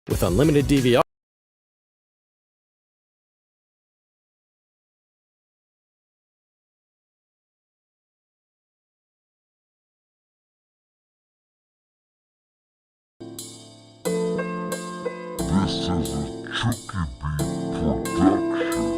With unlimited DVR. This is a Chucky Beat production.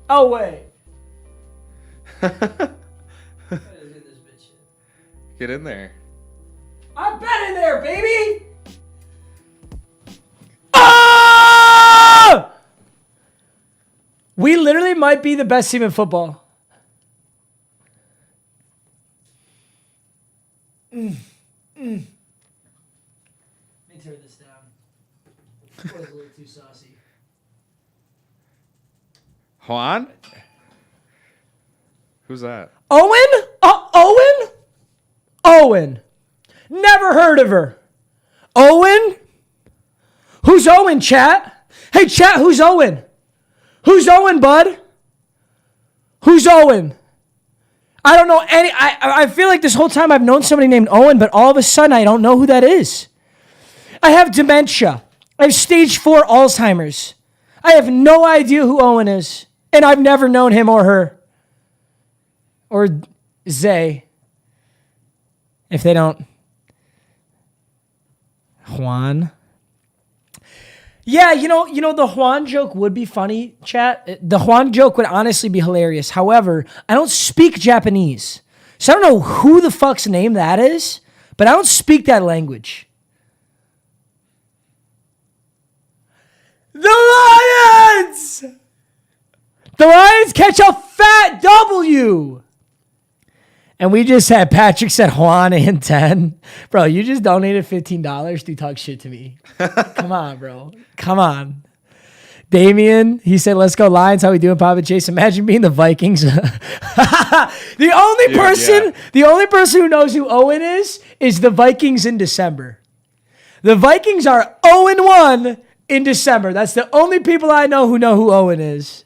Oh, wait. Get in there. I've been in there, baby! Oh! We literally might be the best team in football. Let me turn this down. That was a little too saucy. Juan? Who's that? Owen? Owen? Owen. Never heard of her. Owen? Who's Owen, chat? Hey, chat, who's Owen? Who's Owen, bud? Who's Owen? I don't know any. I feel like this whole time I've known somebody named Owen, but all of a sudden I don't know who that is. I have dementia. I have stage 4 Alzheimer's. I have no idea who Owen is. And I've never known him or her. Or Zay. If they don't. Juan. Yeah, you know, the Juan joke would be funny, chat. The Juan joke would honestly be hilarious. However, I don't speak Japanese. So I don't know who the fuck's name that is, but I don't speak that language. The Lions! The Lions catch a fat W! And we just had Patrick said Juan and 10. Bro, you just donated $15 to talk shit to me. Come on, bro. Come on. Damien, he said, let's go Lions. How we doing, Papa Chase? Imagine being the Vikings. The only person who knows who Owen is the Vikings in December. The Vikings are 0-1 in December. That's the only people I know who Owen is.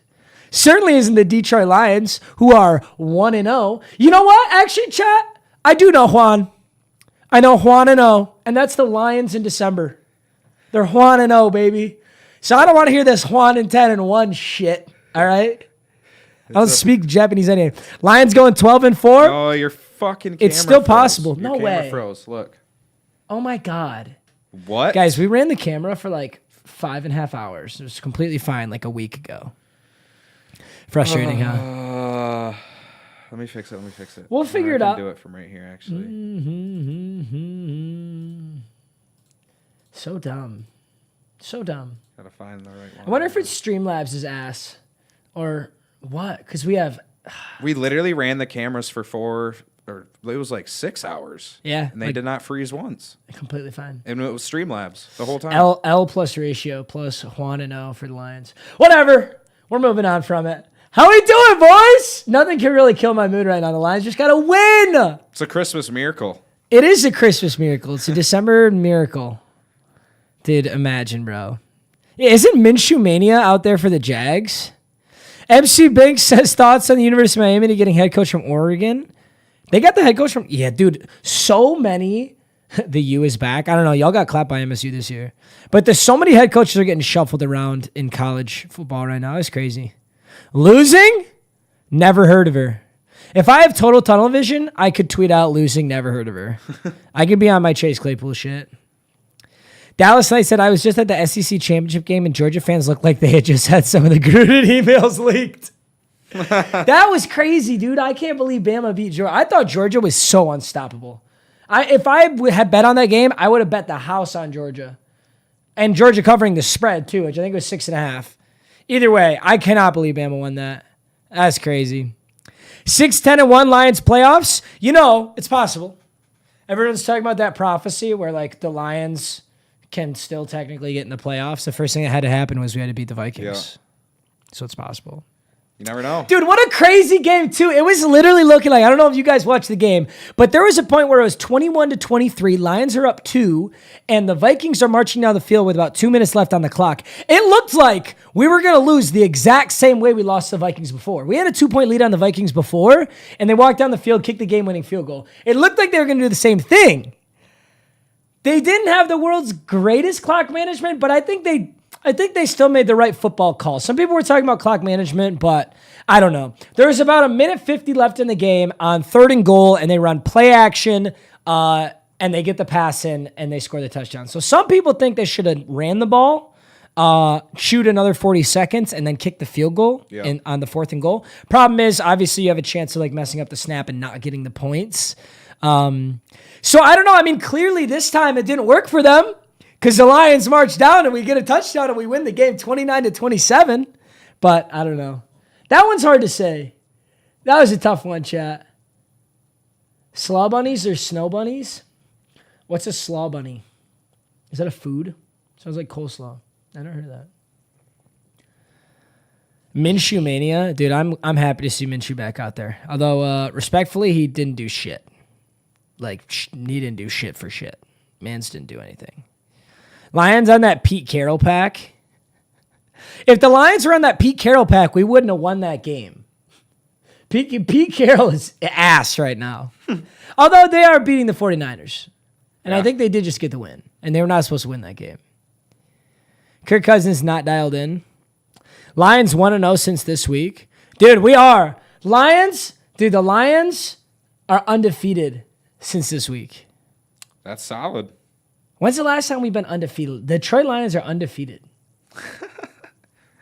Certainly isn't the Detroit Lions, who are 1-0. You know what? Actually, chat, I do know Juan. I know Juan and O, and that's the Lions in December. They're Juan and O, baby. So I don't want to hear this Juan and 10 and 1 shit, all right? I don't speak Japanese anyway. Lions going 12-4. Oh, your fucking camera It's still froze. possible. Your No camera way. froze. Look. Oh, my God. What? Guys, we ran the camera for like 5.5 hours. It was completely fine like a week ago. Frustrating, huh? Let me fix it. We'll figure it out. I can do it from right here, actually. So dumb. Gotta find the right one. I wonder if it's Streamlabs' ass or what? Because we have... We literally ran the cameras for 4, or it was like 6 hours. Yeah. And they did not freeze once. Completely fine. And it was Streamlabs the whole time. L plus ratio plus Juan and O for the Lions. Whatever. We're moving on from it. How we doing, boys? Nothing can really kill my mood right now. The Lions just got to win. It's a Christmas miracle. It is a Christmas miracle. It's a December miracle. Dude, imagine, bro. Yeah, isn't Minshew mania out there for the Jags? MC Binks says thoughts on the University of Miami getting head coach from Oregon. They got the head coach from... Yeah, dude, so many... The U is back. I don't know. Y'all got clapped by MSU this year. But there's so many head coaches are getting shuffled around in college football right now. It's crazy. Losing? Never heard of her. If I have total tunnel vision, I could tweet out losing, never heard of her. I could be on my Chase Claypool shit. Dallas Knight said, I was just at the SEC championship game and Georgia fans looked like they had just had some of the Gruden emails leaked. That was crazy, dude. I can't believe Bama beat Georgia. I thought Georgia was so unstoppable. If I had bet on that game, I would have bet the house on Georgia. And Georgia covering the spread, too, which I think was 6.5. Either way, I cannot believe Bama won that. That's crazy. 6-10-1 Lions playoffs. You know, it's possible. Everyone's talking about that prophecy where, like, the Lions can still technically get in the playoffs. The first thing that had to happen was we had to beat the Vikings. Yeah. So it's possible. You never know. Dude, what a crazy game, too. It was literally looking like, I don't know if you guys watched the game, but there was a point where it was 21-23. Lions are up 2, and the Vikings are marching down the field with about 2 minutes left on the clock. It looked like we were going to lose the exact same way we lost the Vikings before. We had a 2-point lead on the Vikings before, and they walked down the field, kicked the game-winning field goal. It looked like they were going to do the same thing. They didn't have the world's greatest clock management, but I think they still made the right football call. Some people were talking about clock management, but I don't know. There was about 1:50 left in the game on 3rd and goal, and they run play action, and they get the pass in, and they score the touchdown. So some people think they should have ran the ball, shoot another 40 seconds, and then kick the field goal on the 4th and goal. Problem is, obviously, you have a chance of like messing up the snap and not getting the points. So I don't know. I mean, clearly this time it didn't work for them because the Lions march down and we get a touchdown and we win the game 29-27. But I don't know. That one's hard to say. That was a tough one, chat. Slaw bunnies or snow bunnies? What's a slaw bunny? Is that a food? Sounds like coleslaw. I never heard of that. Minshew mania, dude. I'm happy to see Minshew back out there. Although, respectfully, he didn't do shit. Like he didn't do shit for shit. Mans didn't do anything. Lions on that Pete Carroll pack. If the Lions were on that Pete Carroll pack, we wouldn't have won that game. Pete Carroll is ass right now. Although they are beating the 49ers. And I think they did just get the win. And they were not supposed to win that game. Kirk Cousins not dialed in. Lions 1-0 since this week. Dude, we are. Lions, dude, the Lions are undefeated since this week. That's solid. When's the last time we've been undefeated? The Detroit Lions are undefeated.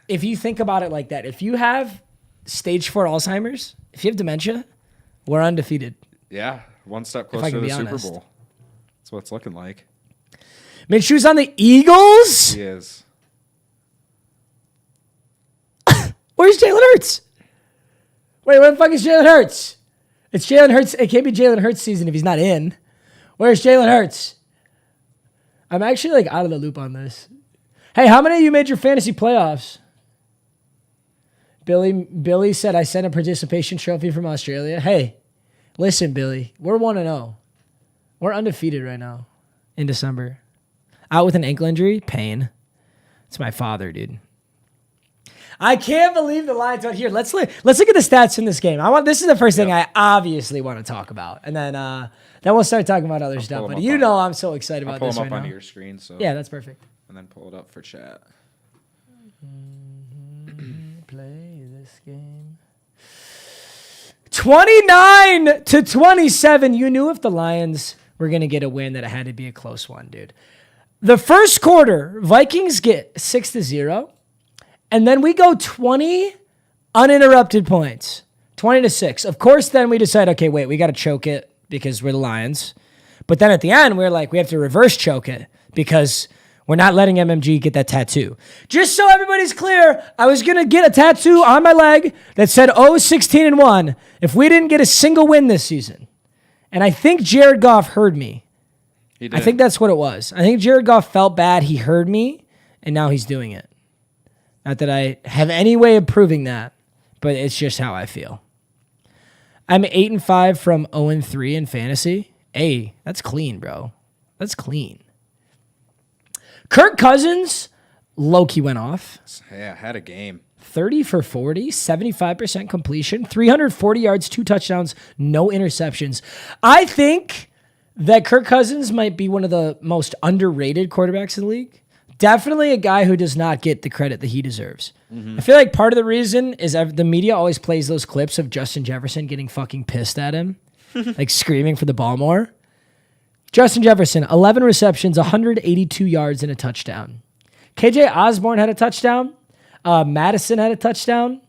If you think about it like that, if you have stage 4 Alzheimer's, if you have dementia, we're undefeated. Yeah, one step closer to the Super Bowl. That's what it's looking like. Minshew's on the Eagles? He is. Where's Jalen Hurts? Wait, where the fuck is Jalen Hurts? It's Jalen Hurts. It can't be Jalen Hurts season if he's not in. Where's Jalen Hurts? I'm actually like out of the loop on this. Hey, how many of you made your fantasy playoffs? Billy said I sent a participation trophy from Australia. Hey, listen, Billy, we're 1-0. We're undefeated right now in December. Out with an ankle injury, pain. It's my father, dude. I can't believe the Lions out here. Let's look at the stats in this game. This is the first thing I obviously want to talk about, and then we'll start talking about other stuff. But you know, I'm so excited about this right now. Pull them up onto your screen, so yeah, that's perfect. And then pull it up for chat. Play this game. 29-27. You knew if the Lions were gonna get a win that it had to be a close one, dude. The first quarter, Vikings get 6-0. And then we go 20 uninterrupted points, 20-6. Of course, then we decide, okay, wait, we got to choke it because we're the Lions. But then at the end, we're like, we have to reverse choke it because we're not letting MMG get that tattoo. Just so everybody's clear, I was going to get a tattoo on my leg that said 16-1 if we didn't get a single win this season. And I think Jared Goff heard me. He did. I think that's what it was. I think Jared Goff felt bad. He heard me, and now he's doing it. Not that I have any way of proving that, but it's just how I feel. I'm 8-5 from 0-3 in fantasy. Hey, that's clean, bro. That's clean. Kirk Cousins, low-key went off. Yeah, had a game. 30 for 40, 75% completion, 340 yards, 2 touchdowns, no interceptions. I think that Kirk Cousins might be one of the most underrated quarterbacks in the league. Definitely a guy who does not get the credit that he deserves. Mm-hmm. I feel like part of the reason is the media always plays those clips of Justin Jefferson getting fucking pissed at him, like screaming for the ball more. Justin Jefferson, 11 receptions, 182 yards, and a touchdown. KJ Osborne had a touchdown. Madison had a touchdown.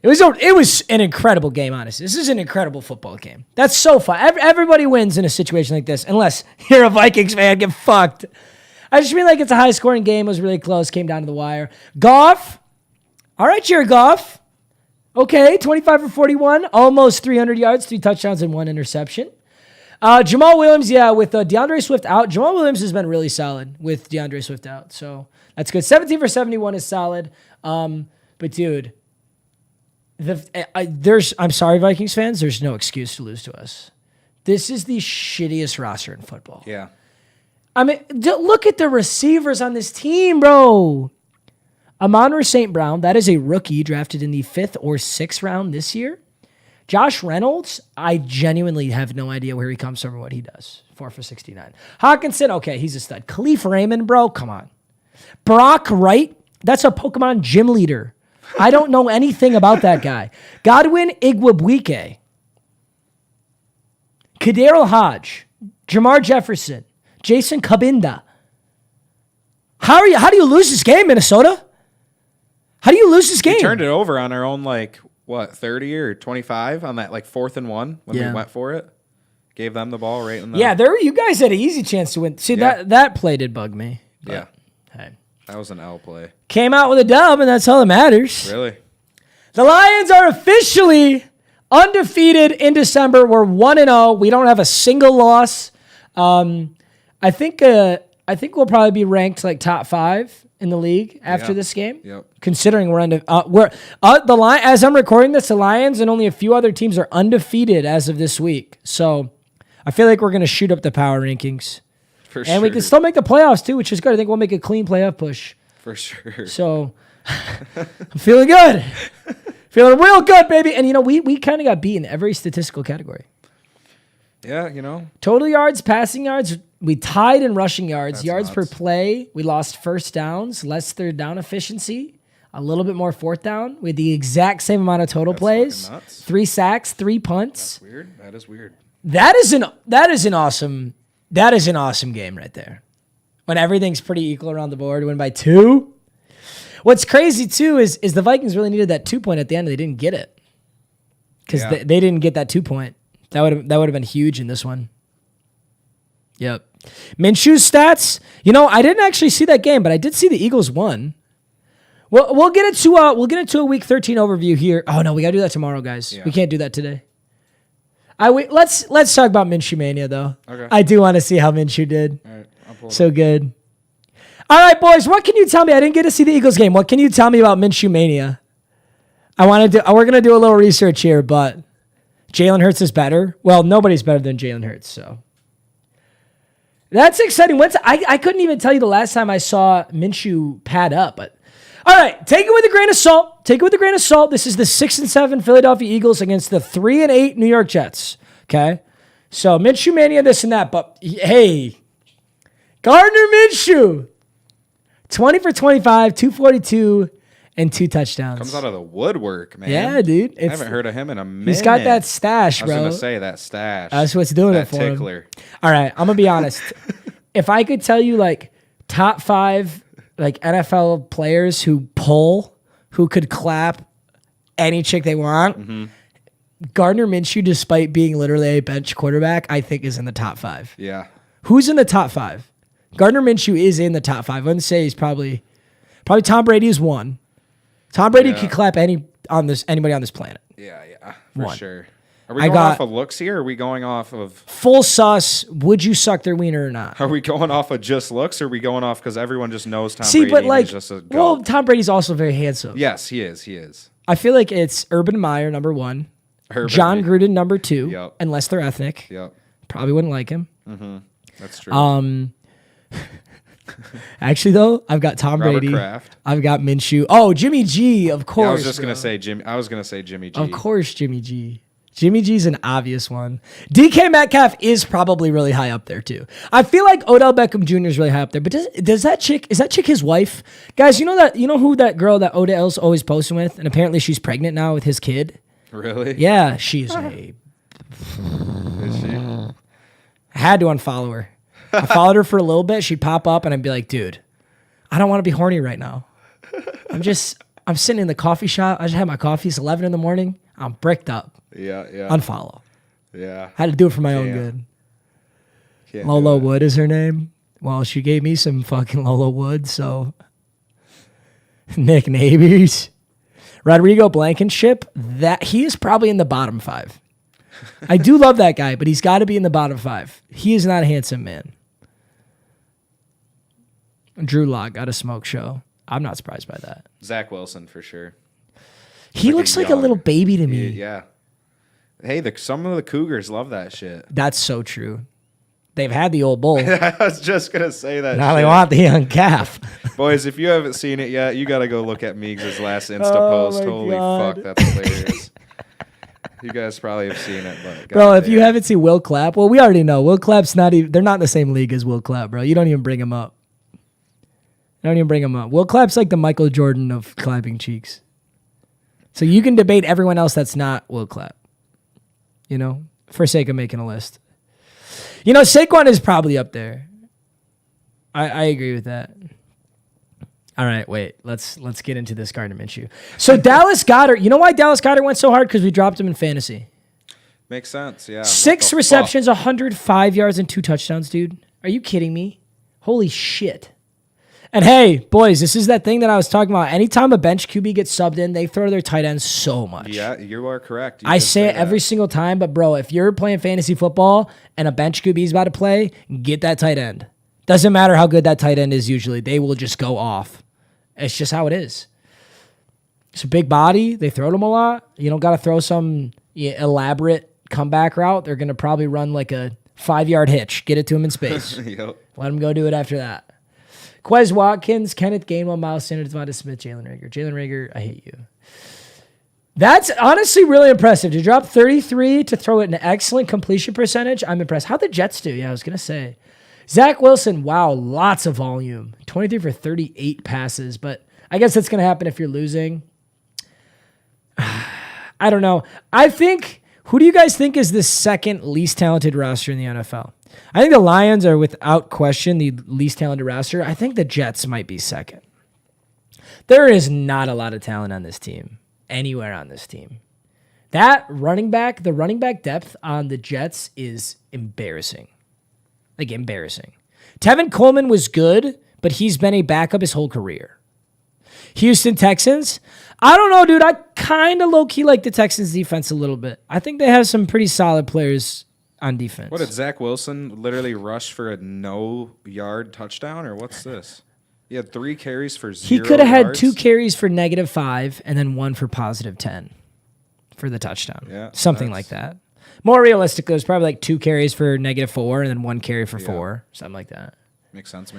It was an incredible game, honestly. This is an incredible football game. That's so fun. Everybody wins in a situation like this, unless you're a Vikings fan, get fucked. I just mean like it's a high-scoring game. It was really close. Came down to the wire. Goff. All right, Jared Goff. Okay, 25 for 41. Almost 300 yards, 3 touchdowns, and 1 interception. Jamal Williams, with DeAndre Swift out. Jamal Williams has been really solid with DeAndre Swift out. So that's good. 17 for 71 is solid. But, dude, I'm sorry, Vikings fans. There's no excuse to lose to us. This is the shittiest roster in football. Yeah. I mean, look at the receivers on this team, bro. Amon-Ra St. Brown, that is a rookie drafted in the 5th or 6th round this year. Josh Reynolds, I genuinely have no idea where he comes from or what he does. 4 for 69. Hawkinson, okay, he's a stud. Khalif Raymond, bro, come on. Brock Wright, that's a Pokemon gym leader. I don't know anything about that guy. Godwin Igwebuike. Kaderil Hodge. Jamar Jefferson. Jason Kabinda. How do you lose this game, Minnesota? How do you lose this game? We turned it over on our own, 30 or 25 on that 4th and 1 when we went for it. Gave them the ball right in the... Yeah, you guys had an easy chance to win. See, that play did bug me. But, hey. That was an L play. Came out with a dub, and that's all that matters. Really? The Lions are officially undefeated in December. We're 1-0. We don't have a single loss. I think we'll probably be ranked top 5 in the league after this game. Yep. Considering as I'm recording this, the Lions and only a few other teams are undefeated as of this week. So I feel like we're going to shoot up the power rankings. For sure. And we can still make the playoffs too, which is good. I think we'll make a clean playoff push. For sure. So I'm feeling good. Feeling real good, baby. And we kind of got beat in every statistical category. Yeah, Total yards, passing yards, we tied in rushing yards. That's yards nuts. per play, we lost first downs, less third down efficiency, a little bit more fourth down. We had the exact same amount of total plays. fucking nuts. 3 sacks, 3 punts. That's weird. That is weird. That is an awesome game right there. When everything's pretty equal around the board, win by 2. What's crazy too is the Vikings really needed that 2 point at the end. They didn't get it because they didn't get that 2 point. That would have been huge in this one. Yep. Minshew's stats. I didn't actually see that game, but I did see the Eagles won. We'll get into a week 13 overview here. Oh no, we gotta do that tomorrow, guys. Yeah. We can't do that today. Let's talk about Minshew mania though. Okay. I do want to see how Minshew did. All right. I'll pull it So up. good. All right, boys. What can you tell me? I didn't get to see the Eagles game. What can you tell me about Minshew mania? We're gonna do a little research here, but Jalen Hurts is better. Well, nobody's better than Jalen Hurts, so that's exciting. I couldn't even tell you the last time I saw Minshew pad up, but all right, take it with a grain of salt. This is the 6-7 Philadelphia Eagles against the 3-8 New York Jets. Okay, so Minshew mania, this and that, but hey, Gardner Minshew, 20 for 25, 242. And 2 touchdowns. Comes out of the woodwork, man. Yeah, dude. I haven't heard of him in a minute. He's got that stash, bro. I was going to say that stash. That's what's doing it that for tickler. him. All right, I'm going to be honest. If I could tell you top 5 NFL players who could clap any chick they want, Gardner Minshew, despite being literally a bench quarterback, I think is in the top 5. Yeah. Who's in the top 5? Gardner Minshew is in the top 5. I wouldn't say he's probably Tom Brady is 1. Tom Brady could clap anybody on this planet. Yeah, One. sure. Are we going off of looks here? Or are we going off of... Full sus, would you suck their wiener or not? Are we going off of just looks, or are we going off because everyone just knows Tom Brady but and he's just a goat? well, Tom Brady's also very handsome. Yes, he is. I feel like it's Urban Meyer, number 1. John Gruden, number 2. Yep. Unless they're ethnic. Yep. Probably wouldn't like him. Mm-hmm. That's true. Actually, though, I've got Tom Robert Brady. Kraft. I've got Minshew. Oh, Jimmy G, of course. Yeah, I was just gonna say Jimmy. I was gonna say Jimmy G. Of course, Jimmy G. Jimmy G's an obvious one. DK Metcalf is probably really high up there too. I feel like Odell Beckham Jr. is really high up there. But is that chick his wife? Guys, you know who that girl that Odell's always posting with, and apparently she's pregnant now with his kid. Really? Yeah, she's a. Is she? I had to unfollow her. I followed her for a little bit. She'd pop up, and I'd be like, dude, I don't want to be horny right now. I'm sitting in the coffee shop. I just had my coffee. It's 11 in the morning. I'm bricked up. Yeah. Unfollow. Yeah. Had to do it for my own good. Can't Lolo Wood is her name. Well, she gave me some fucking Lolo Wood, so. Nick Neighbors. Rodrigo Blankenship, he is probably in the bottom 5. I do love that guy, but he's got to be in the bottom 5. He is not a handsome man. Drew Lock got a smoke show. I'm not surprised by that. Zach Wilson for sure. He looks like a little baby to me. Yeah. Hey, some of the Cougars love that shit. That's so true. They've had the old bull. I was just gonna say that. Now they want the young calf. Boys, if you haven't seen it yet, you gotta go look at Meags' last Insta post. Holy God. fuck, that's hilarious. You guys probably have seen it, but bro, if you haven't seen Will Clapp, well, we already know Will Clapp's not even. They're not in the same league as Will Clapp, bro. You don't even bring him up. Will Clapp's like the Michael Jordan of clapping cheeks. So you can debate everyone else that's not Will Clapp. For sake of making a list. Saquon is probably up there. I agree with that. All right, wait. Let's get into this Gardner Minshew. So Dallas Goedert, you know why Dallas Goedert went so hard? Because we dropped him in fantasy. Makes sense, yeah. 6 receptions, 105 yards, and 2 touchdowns, dude. Are you kidding me? Holy shit. And hey, boys, this is that thing that I was talking about. Anytime a bench QB gets subbed in, they throw their tight ends so much. Yeah, you are correct. I say it every single time, but bro, if you're playing fantasy football and a bench QB is about to play, get that tight end. Doesn't matter how good that tight end is usually. They will just go off. It's just how it is. It's a big body. They throw them a lot. You don't got to throw some elaborate comeback route. They're going to probably run like a 5-yard hitch. Get it to him in space. Yep. Let him go do it after that. Quez Watkins, Kenneth Gainwell, Miles Sanders, Devonta Smith, Jalen Reagor. Jalen Reagor, I hate you. That's honestly really impressive. To drop 33 to throw it an excellent completion percentage, I'm impressed. How'd the Jets do? Yeah, I was going to say. Zach Wilson, wow, lots of volume. 23 for 38 passes, but I guess that's going to happen if you're losing. I don't know. Who do you guys think is the second least talented roster in the NFL? I think the Lions are without question the least talented roster. I think the Jets might be second. There is not a lot of talent on this team, anywhere on this team. The running back depth on the Jets is embarrassing. Like, embarrassing. Tevin Coleman was good, but he's been a backup his whole career. Houston Texans, I don't know, dude. I kind of low-key like the Texans defense a little bit. I think they have some pretty solid players on defense. What did Zach Wilson literally rush for a no-yard touchdown, or what's this? He had 3 carries for 0 He could have had yards. 2 carries for -5 and then 1 for +10 for the touchdown. Yeah, something like that. More realistic, it was probably like 2 carries for -4 and then 1 carry for 4, something like that. Makes sense.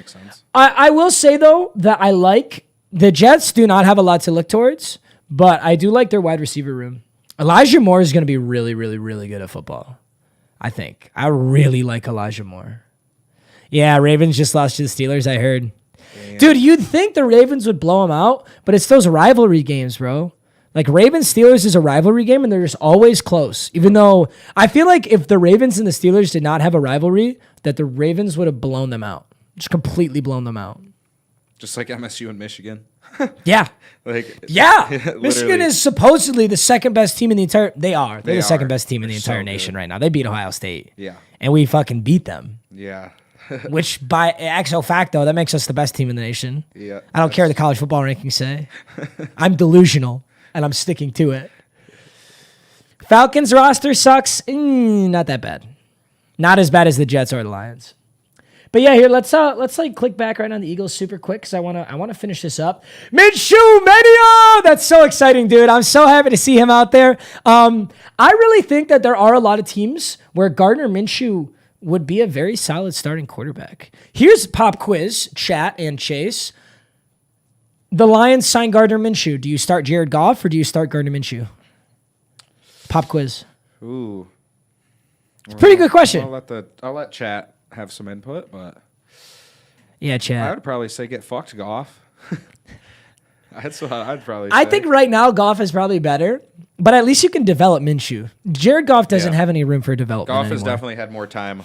I will say, though, that I like the Jets do not have a lot to look towards, but I do like their wide receiver room. Elijah Moore is going to be really, really, really good at football, I think. I really like Elijah Moore. Yeah, Ravens just lost to the Steelers, I heard. Damn. Dude, you'd think the Ravens would blow them out, but it's those rivalry games, bro. Like, Ravens-Steelers is a rivalry game, and they're just always close. Even though I feel like if the Ravens and the Steelers did not have a rivalry, that the Ravens would have blown them out. Just completely blown them out. Just like MSU and Michigan. Yeah. Yeah. Michigan is supposedly the second best team in the entire... They're the second best team in the They're entire so nation good. right now. They beat Ohio State. Yeah. And we fucking beat them. Yeah. Which, by actual fact, though, that makes us the best team in the nation. Yeah. I don't care what the college football rankings say. I'm delusional, and I'm sticking to it. Falcons roster sucks. Not that bad. Not as bad as the Jets or the Lions. But yeah, here let's click back right on the Eagles super quick because I wanna finish this up. Minshew mania! That's so exciting, dude. I'm so happy to see him out there. I really think that there are a lot of teams where Gardner Minshew would be a very solid starting quarterback. Here's pop quiz, chat and Chase. The Lions sign Gardner Minshew. Do you start Jared Goff or do you start Gardner Minshew? Pop quiz. Ooh. It's a pretty good question. I'll let chat have some input, but Yeah, chat. I would probably say get fucked Goff. That's what I'd probably say. I think right now Goff is probably better, but at least you can develop Minshew. Jared Goff doesn't have any room for development Goff has anymore. definitely had more time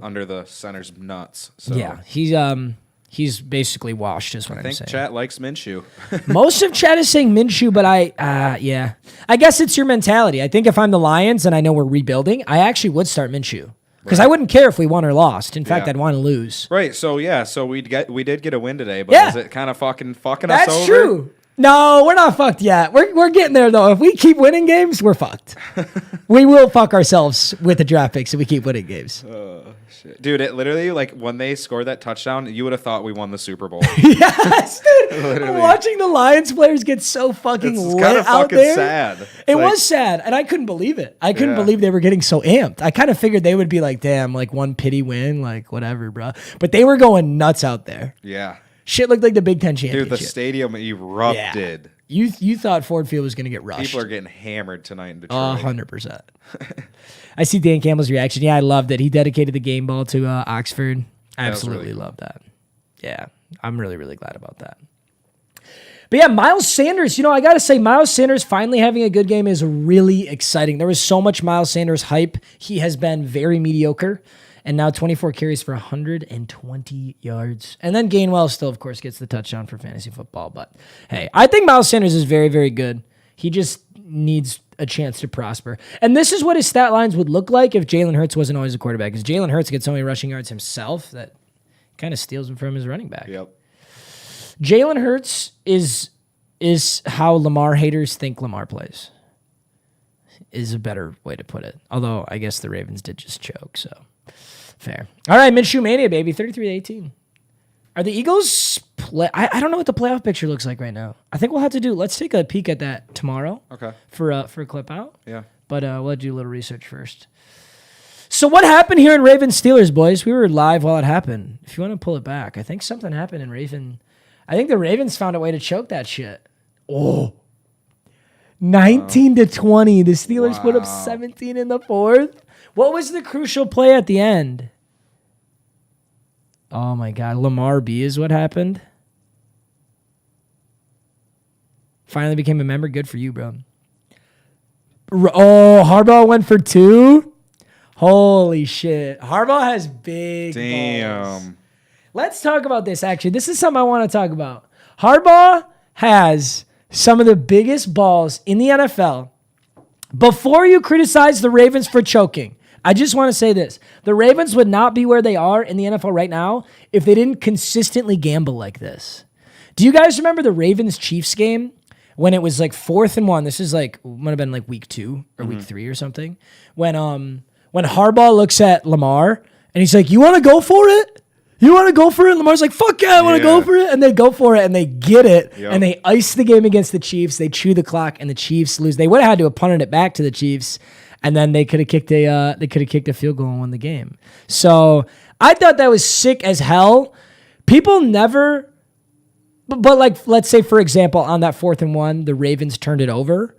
under the center's nuts. So Yeah, he's basically washed is what I I'm think saying. chat likes Minshew. Most of chat is saying Minshew, but I guess it's your mentality. I think if I'm the Lions and I know we're rebuilding, I actually would start Minshew. Because I wouldn't care if we won or lost. In fact, Yeah. I'd want to lose. Right. So we did get a win today, but Yeah. is it kind of fucking us over? That's true. No, we're not fucked yet. We're getting there, though. If we keep winning games, we're fucked. We will fuck ourselves with the draft picks if we keep winning games. Shit. Dude, it literally, like, when they scored that touchdown, you would have thought we won the Super Bowl. Yes, dude. Literally. Watching the Lions players get so fucking It's lit kind of out fucking there. sad. It Like, was sad, and I couldn't believe it. I couldn't Yeah. believe they were getting so amped. I kind of figured they would be like, damn, like one pity win, like whatever, bro. But they were going nuts out there. Yeah. Shit looked like the Big Ten Dude, championship. the stadium erupted. You thought Ford Field was going to get rushed. People are getting hammered tonight in Detroit. 100%. I see Dan Campbell's reaction. Yeah, I loved it. He dedicated the game ball to Oxford. I That was absolutely really cool. love that. Yeah, I'm really, really glad about that. But yeah, Miles Sanders, I got to say, Miles Sanders finally having a good game is really exciting. There was so much Miles Sanders hype. He has been very mediocre. And now 24 carries for 120 yards. And then Gainwell still, of course, gets the touchdown for fantasy football. But hey, I think Miles Sanders is very, very good. He just needs a chance to prosper. And this is what his stat lines would look like if Jalen Hurts wasn't always a quarterback. Because Jalen Hurts gets so many rushing yards himself that kind of steals him from his running back. Yep. Jalen Hurts is how Lamar haters think Lamar plays. Is a better way to put it. Although I guess the Ravens did just choke, so fair. All right, Minshew mania, baby, 33-18. Are the Eagles play? I don't know what the playoff picture looks like right now. I think we'll have to do. Let's take a peek at that tomorrow. Okay. For a clip out. Yeah. But we'll do a little research first. So what happened here in Ravens Steelers, boys? We were live while it happened. If you want to pull it back, I think something happened in Raven. I think the Ravens found a way to choke that shit. Oh. 19-20. The Steelers put up 17 in the fourth. What was the crucial play at the end? Oh my God. Lamar B is what happened. Finally became a member. Good for you, bro. Oh, Harbaugh went for 2. Holy shit. Harbaugh has big balls. Let's talk about this, actually. This is something I want to talk about. Harbaugh has some of the biggest balls in the NFL. Before you criticize the Ravens for choking, I just want to say this. The Ravens would not be where they are in the NFL right now if they didn't consistently gamble like this. Do you guys remember the Ravens-Chiefs game when it was like 4th and 1? This is like, might have been like week 2 or week 3 or something. When Harbaugh looks at Lamar and he's like, you want to go for it? You want to go for it? Lamar's like, fuck yeah, I want to go for it. And they go for it and they get it. Yep. And they ice the game against the Chiefs. They chew the clock and the Chiefs lose. They would have had to have punted it back to the Chiefs. And then they could have kicked a field goal and won the game. So I thought that was sick as hell. People never, but like, let's say, for example, on that 4th and 1, the Ravens turned it over.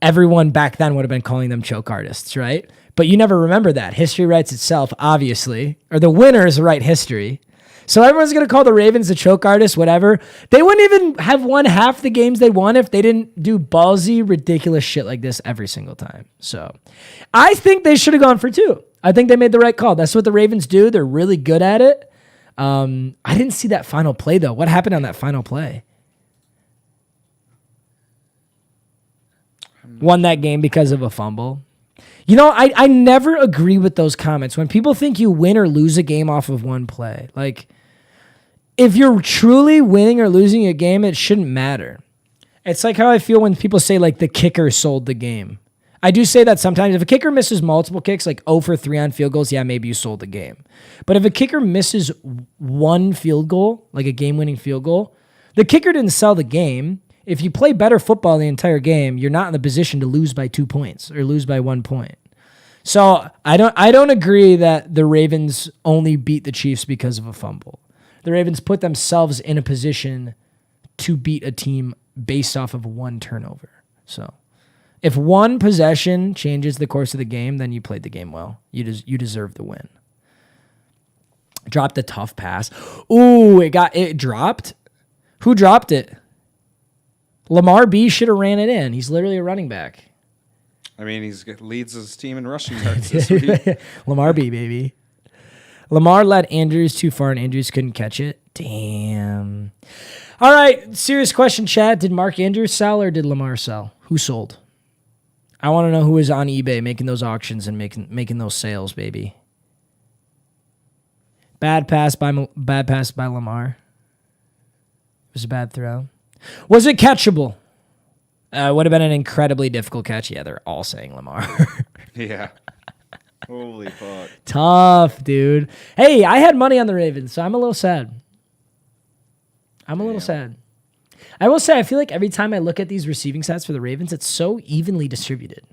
Everyone back then would have been calling them choke artists, right? But you never remember that. History writes itself, obviously. Or the winners write history. So everyone's going to call the Ravens the choke artists, whatever. They wouldn't even have won half the games they won if they didn't do ballsy, ridiculous shit like this every single time. So I think they should have gone for 2. I think they made the right call. That's what the Ravens do. They're really good at it. I didn't see that final play, though. What happened on that final play? Won that game because of a fumble. You know, I never agree with those comments. When people think you win or lose a game off of one play, like, if you're truly winning or losing a game, it shouldn't matter. It's like how I feel when people say, like, the kicker sold the game. I do say that sometimes. If a kicker misses multiple kicks, like 0 for 3 on field goals, yeah, maybe you sold the game. But if a kicker misses one field goal, like a game-winning field goal, the kicker didn't sell the game. If you play better football the entire game, you're not in the position to lose by 2 points or lose by 1 point. So I don't agree that the Ravens only beat the Chiefs because of a fumble. The Ravens put themselves in a position to beat a team based off of 1 turnover. So if 1 possession changes the course of the game, then you played the game well. You deserve the win. Dropped a tough pass. Ooh, it dropped. Who dropped it? Lamar B should have ran it in. He's literally a running back. I mean, he leads his team in rushing yards this week. Lamar B, baby. Lamar led Andrews too far, and Andrews couldn't catch it. Damn. All right, serious question, Chad. Did Mark Andrews sell or did Lamar sell? Who sold? I want to know who is on eBay making those auctions and making those sales, baby. Bad pass by Lamar. It was a bad throw. Was it catchable? Would have been an incredibly difficult catch. Yeah, they're all saying Lamar. Yeah. Holy fuck. Tough, dude. Hey, I had money on the Ravens, so I'm a little sad. I'm a little sad. I will say, I feel like every time I look at these receiving stats for the Ravens, it's so evenly distributed.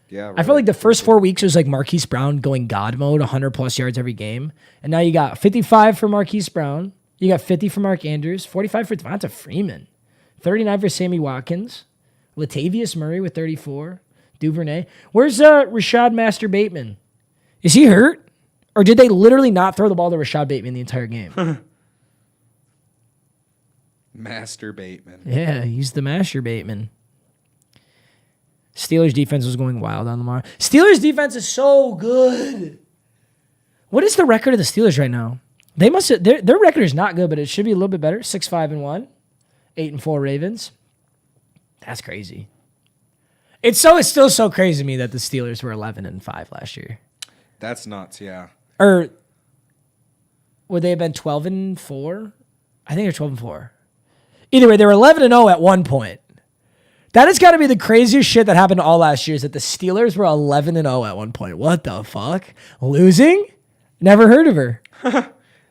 Yeah, right. I feel like the first 4 weeks was like Marquise Brown going God mode, 100-plus yards every game. And now you got 55 for Marquise Brown. You got 50 for Mark Andrews, 45 for Devonta Freeman, 39 for Sammy Watkins, Latavius Murray with 34, Duvernay. Where's Rashad Master Bateman? Is he hurt? Or did they literally not throw the ball to Rashad Bateman the entire game? Master Bateman. Yeah, he's the Master Bateman. Steelers defense was going wild on Lamar. Steelers defense is so good. What is the record of the Steelers right now? They must have, their record is not good, but it should be a little bit better. 6-5-1, 8-4 Ravens. That's crazy. It's still so crazy to me that the Steelers were 11-5 last year. That's nuts, yeah. Or would they have been 12-4? I think they're 12-4. Either way, they were 11-0 at one point. That has got to be the craziest shit that happened all last year is that the Steelers were 11-0 at one point. What the fuck? Losing? Never heard of her.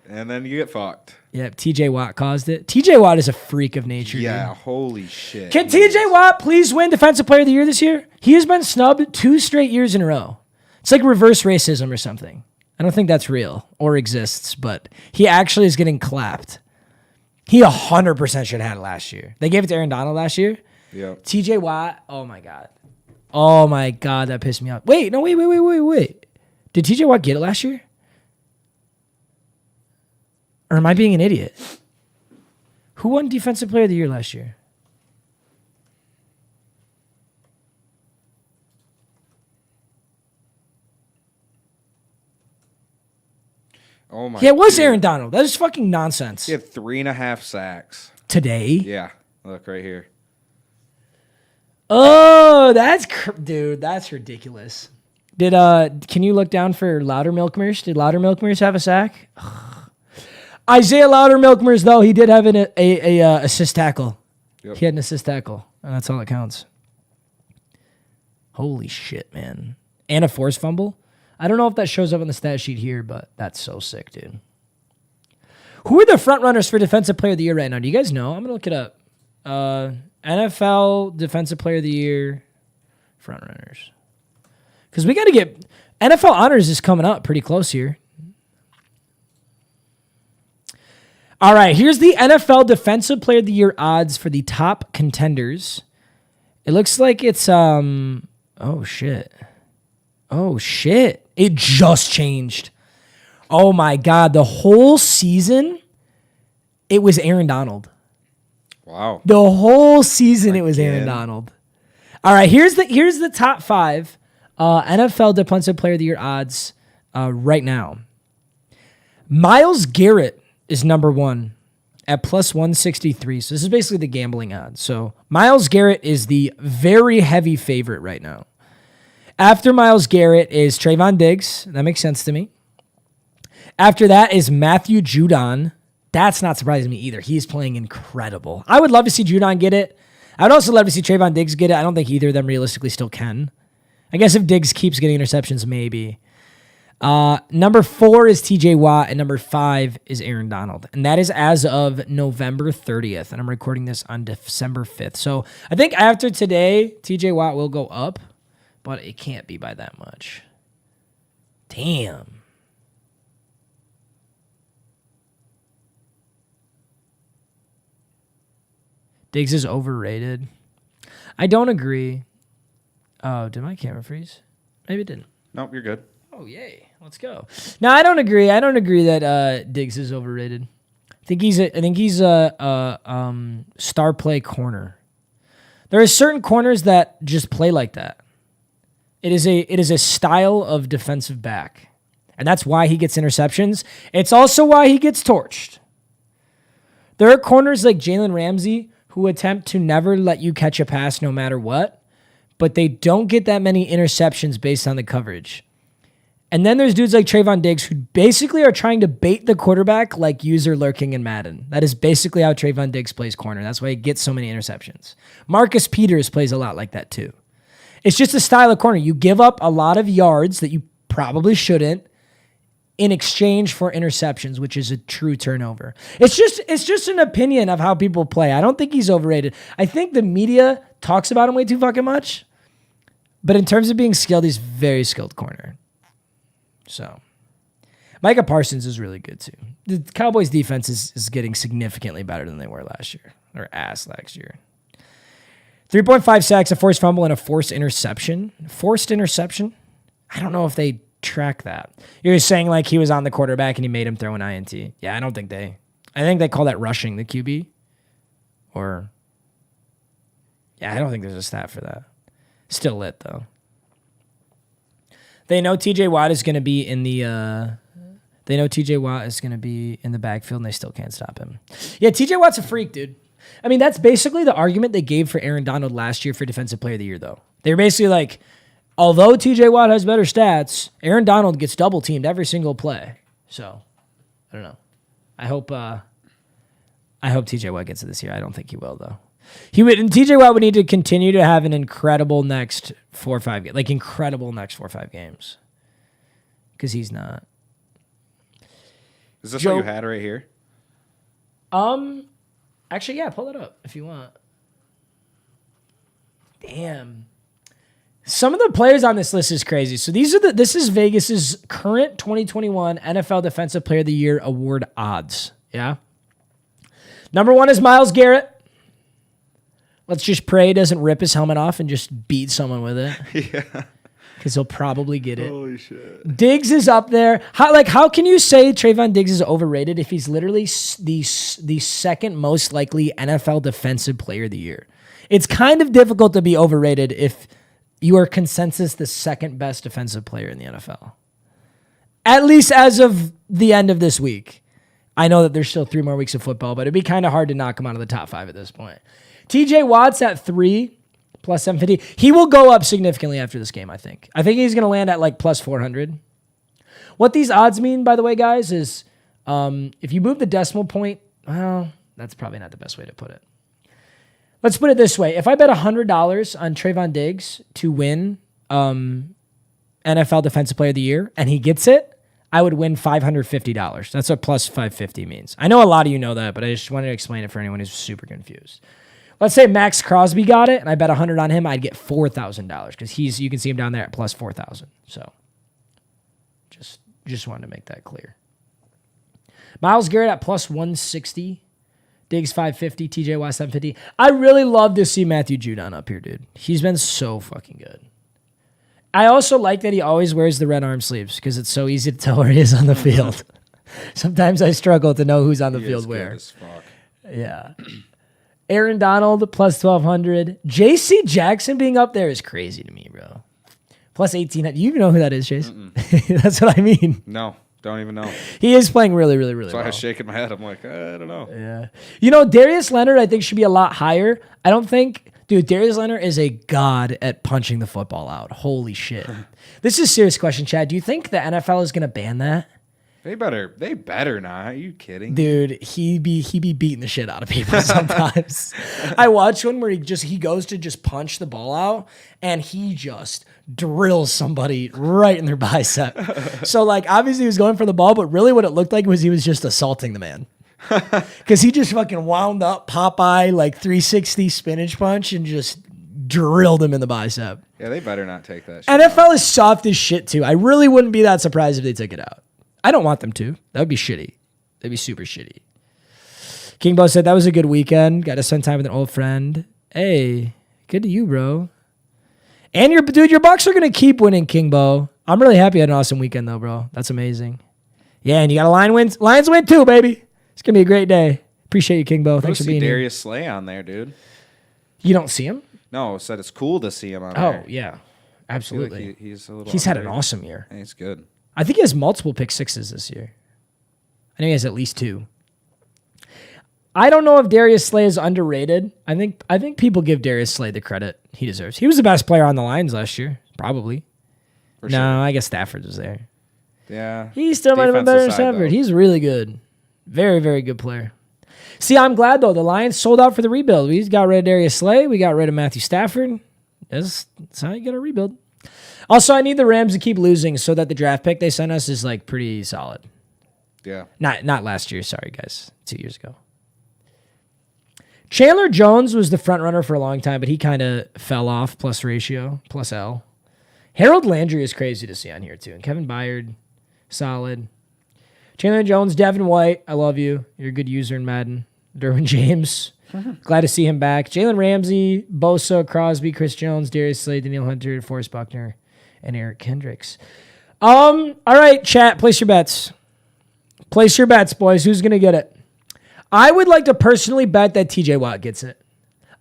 And then you get fucked. Yep, TJ Watt caused it. TJ Watt is a freak of nature. Yeah, dude. holy shit. Can TJ Watt please win Defensive Player of the Year this year? He has been snubbed 2 straight years in a row. It's like reverse racism or something. I don't think that's real or exists, but he actually is getting clapped. He 100% should have had it last year. They gave it to Aaron Donald last year. Yeah. TJ Watt, oh my God. Oh my God, that pissed me off. Wait. Did TJ Watt get it last year? Or am I being an idiot? Who won Defensive Player of the Year last year? Oh my. Yeah, it was Aaron Donald. That is fucking nonsense. He had 3.5 sacks. Today? Yeah. Look right here. Oh, dude, that's ridiculous. Can you look down for Loudermilkmers? Did Loudermilkmers have a sack? Isaiah Loudermilkmers, though, he did have an assist tackle. Yep. He had an assist tackle, and that's all that counts. Holy shit, man. And a forced fumble? I don't know if that shows up on the stat sheet here, but that's so sick, dude. Who are the front runners for Defensive Player of the Year right now? Do you guys know? I'm going to look it up. NFL Defensive Player of the Year front runners. Because we got to get... NFL Honors is coming up pretty close here. All right, here's the NFL Defensive Player of the Year odds for the top contenders. It looks like it's... Oh, shit. It just changed. Oh, my God. The whole season, it was Aaron Donald. Wow. The whole season, it was Aaron Donald. All right, here's the top 5 NFL Defensive Player of the Year odds right now. Myles Garrett is number 1 at plus 163. So this is basically the gambling odds. So Myles Garrett is the very heavy favorite right now. After Myles Garrett is Trayvon Diggs. That makes sense to me. After that is Matthew Judon. That's not surprising me either. He's playing incredible. I would love to see Judon get it. I would also love to see Trayvon Diggs get it. I don't think either of them realistically still can. I guess if Diggs keeps getting interceptions, maybe. Number 4 is TJ Watt, and number 5 is Aaron Donald. And that is as of November 30th, and I'm recording this on December 5th. So I think after today, TJ Watt will go up, but it can't be by that much. Damn. Diggs is overrated. I don't agree. Oh, did my camera freeze? Maybe it didn't. Nope, you're good. Oh, yay. Let's go. No, I don't agree. I don't agree that Diggs is overrated. I think he's a star play corner. There are certain corners that just play like that. It is a style of defensive back. And that's why he gets interceptions. It's also why he gets torched. There are corners like Jalen Ramsey who attempt to never let you catch a pass no matter what, but they don't get that many interceptions based on the coverage. And then there's dudes like Trayvon Diggs who basically are trying to bait the quarterback like user lurking in Madden. That is basically how Trayvon Diggs plays corner. That's why he gets so many interceptions. Marcus Peters plays a lot like that too. It's just a style of corner. You give up a lot of yards that you probably shouldn't in exchange for interceptions, which is a true turnover. It's just an opinion of how people play. I don't think he's overrated. I think the media talks about him way too fucking much. But in terms of being skilled, he's very skilled corner. So, Micah Parsons is really good too. The Cowboys defense is getting significantly better than they were last year, or last year. 3.5 sacks, a forced fumble, and a forced interception. Forced interception? I don't know if they track that. You're saying like he was on the quarterback and he made him throw an INT. Yeah, I think they call that rushing the QB. Or, yeah, I don't think there's a stat for that. Still lit though. They know TJ Watt is going to be in the They know TJ Watt is going to be in the backfield, and they still can't stop him. Yeah, TJ Watt's a freak, dude. I mean, that's basically the argument they gave for Aaron Donald last year for Defensive Player of the Year, though. They were basically like, although TJ Watt has better stats, Aaron Donald gets double-teamed every single play. So, I don't know. I hope TJ Watt gets it this year. I don't think he will, though. And TJ Watt would need to continue to have an incredible next 4 or 5 games. Like, incredible next 4 or 5 games. Because he's not. Is this what you had right here? Actually, yeah, pull it up if you want. Damn. Some of the players on this list is crazy. So this is Vegas's current 2021 NFL Defensive Player of the Year award odds. Yeah. Number 1 is Myles Garrett. Let's just pray he doesn't rip his helmet off and just beat someone with it. Yeah. Because he'll probably get it. Holy shit. Diggs is up there. How can you say Trayvon Diggs is overrated if he's literally the second most likely NFL Defensive Player of the Year? It's kind of difficult to be overrated if you are consensus the second best defensive player in the NFL. At least as of the end of this week. I know that there's still 3 more weeks of football, but it'd be kind of hard to knock him out of the top 5 at this point. TJ Watt's at 3 plus 750. He will go up significantly after this game, I think. I think he's going to land at like plus 400. What these odds mean, by the way, guys, is if you move the decimal point, well, that's probably not the best way to put it. Let's put it this way. If I bet $100 on Trayvon Diggs to win NFL Defensive Player of the Year and he gets it, I would win $550. That's what plus 550 means. I know a lot of you know that, but I just wanted to explain it for anyone who's super confused. Let's say Max Crosby got it, and I bet 100 on him. I'd get $4,000 because you can see him down there at plus 4,000. So, just wanted to make that clear. Myles Garrett at plus 160, Diggs 550, TJ Watt 750. I really love to see Matthew Judon up here, dude. He's been so fucking good. I also like that he always wears the red arm sleeves because it's so easy to tell where he is on the field. Sometimes I struggle to know who's on the field where. Good as fuck. Yeah. Aaron Donald, plus 1,200. J.C. Jackson being up there is crazy to me, bro. Plus 1,800. You even know who that is, Chase? That's what I mean. No, don't even know. He is playing really, really, really well. So I was shaking my head. I'm like, I don't know. Yeah. You know, Darius Leonard, I think, should be a lot higher. I don't think... Dude, Darius Leonard is a god at punching the football out. Holy shit. This is a serious question, Chad. Do you think the NFL is going to ban that? They better not. Are you kidding? Dude, he be beating the shit out of people sometimes. I watch one where he goes to just punch the ball out and he just drills somebody right in their bicep. So like obviously he was going for the ball, but really what it looked like was he was just assaulting the man. Because he just fucking wound up Popeye like 360 spinach punch and just drilled him in the bicep. Yeah, they better not take that shit NFL out. is soft as shit too. I really wouldn't be that surprised if they took it out. I don't want them to. That would be shitty. That'd be super shitty. Kingbo said, that was a good weekend. Got to spend time with an old friend. Hey, good to you, bro. And your Bucks are going to keep winning, Kingbo. I'm really happy you had an awesome weekend, though, bro. That's amazing. Yeah, and you got a Lions win too, baby. It's going to be a great day. Appreciate you, Kingbo. Thanks for being here. Darius Slay on there, dude. You don't see him? No, said it's cool to see him on there. Oh, yeah. Absolutely. Like he's had an awesome year. And he's good. I think he has multiple pick sixes this year. I think he has at least 2. I don't know if Darius Slay is underrated. I think people give Darius Slay the credit he deserves. He was the best player on the Lions last year, probably. For sure. I guess Stafford was there. Yeah. He still might have been better than Stafford. Though. He's really good. Very, very good player. See, I'm glad, though. The Lions sold out for the rebuild. We got rid of Darius Slay. We got rid of Matthew Stafford. That's how you get a rebuild. Also, I need the Rams to keep losing so that the draft pick they sent us is like pretty solid. Yeah. Not last year. Sorry, guys. 2 years ago. Chandler Jones was the front runner for a long time, but he kind of fell off. Plus ratio, plus L. Harold Landry is crazy to see on here too, and Kevin Byard, solid. Chandler Jones, Devin White, I love you. You're a good user in Madden. Derwin James, glad to see him back. Jalen Ramsey, Bosa, Crosby, Chris Jones, Darius Slade, Danielle Hunter, Forrest Buckner, and Eric Kendricks. All right, chat, place your bets. Place your bets, boys. Who's going to get it? I would like to personally bet that TJ Watt gets it.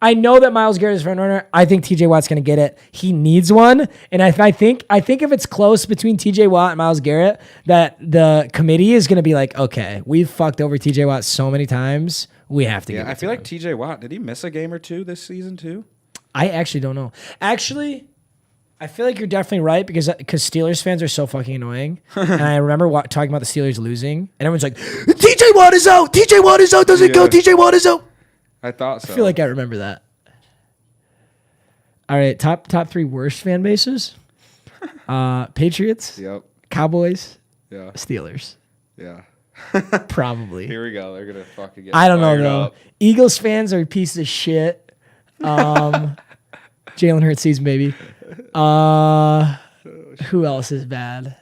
I know that Myles Garrett is front runner. I think TJ Watt's going to get it. He needs one. And I think if it's close between TJ Watt and Myles Garrett, that the committee is going to be like, okay, we've fucked over TJ Watt so many times. We have to get it. I feel like TJ Watt, did he miss a game or two this season too? I actually don't know. Actually, I feel like you're definitely right because Steelers fans are so fucking annoying. And I remember talking about the Steelers losing, and everyone's like, TJ Watt is out. TJ Watt is out. Doesn't go. TJ Watt is out. I thought so. I feel like I remember that. All right, top 3 worst fan bases. Patriots. Yep. Cowboys. Yeah. Steelers. Yeah. Probably. Here we go. They're gonna fucking get. I don't know fired though. up. Eagles fans are pieces of shit. Jalen Hurts season, baby. Who else is bad?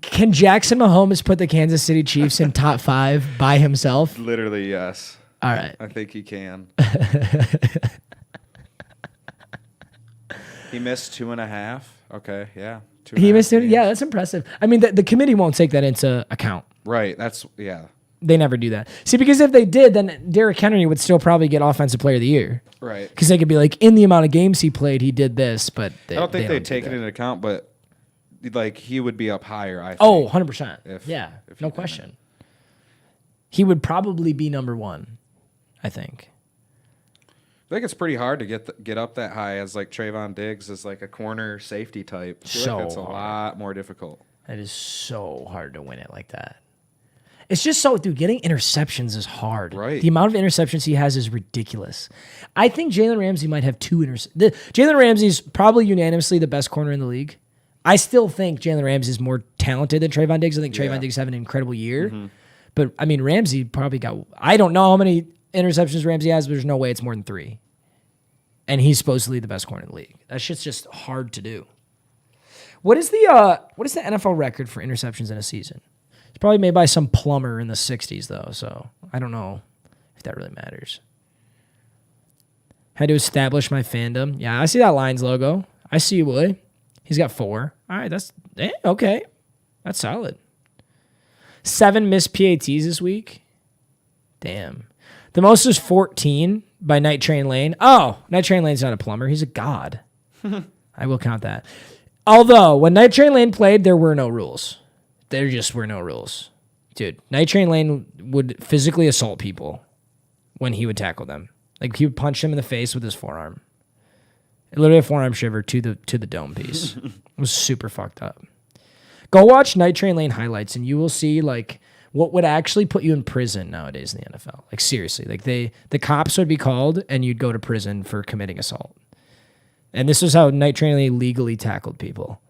Can Jackson Mahomes put the Kansas City Chiefs in top 5 by himself? Literally, yes. All right. I think he can. He missed 2.5. Okay, yeah. He missed it. Yeah, that's impressive. I mean, the committee won't take that into account. Right. That's yeah. They never do that. See, because if they did, then Derrick Henry would still probably get Offensive Player of the Year. Right. Because they could be like, in the amount of games he played, he did this, but I don't think they'd take it into account, but like he would be up higher, I think. Oh, 100%. If No question. He would probably be number 1, I think. I think it's pretty hard to get up that high as like Trayvon Diggs is like a corner safety type. I feel like it's a lot more difficult. It is so hard to win it like that. It's just so, dude, getting interceptions is hard. Right. The amount of interceptions he has is ridiculous. I think Jalen Ramsey might have 2 interceptions. Jalen Ramsey's probably unanimously the best corner in the league. I still think Jalen Ramsey is more talented than Trayvon Diggs. I think Trayvon Diggs having an incredible year. Mm-hmm. But, I mean, Ramsey probably got, I don't know how many interceptions Ramsey has, but there's no way it's more than 3. And he's supposedly the best corner in the league. That shit's just hard to do. What is the NFL record for interceptions in a season? It's probably made by some plumber in the 60s, though, so I don't know if that really matters. Had to establish my fandom. Yeah, I see that Lions logo. I see you, boy. He's got 4. All right, that's okay. That's solid. 7 missed PATs this week. Damn. The most is 14 by Night Train Lane. Oh, Night Train Lane's not a plumber. He's a god. I will count that. Although, when Night Train Lane played, there were no rules. There just were no rules. Dude, Night Train Lane would physically assault people when he would tackle them. Like, he would punch them in the face with his forearm. Literally a forearm shiver to the dome piece. It was super fucked up. Go watch Night Train Lane highlights, and you will see, like, what would actually put you in prison nowadays in the NFL. Like, seriously. Like, the cops would be called, and you'd go to prison for committing assault. And this is how Night Train Lane legally tackled people.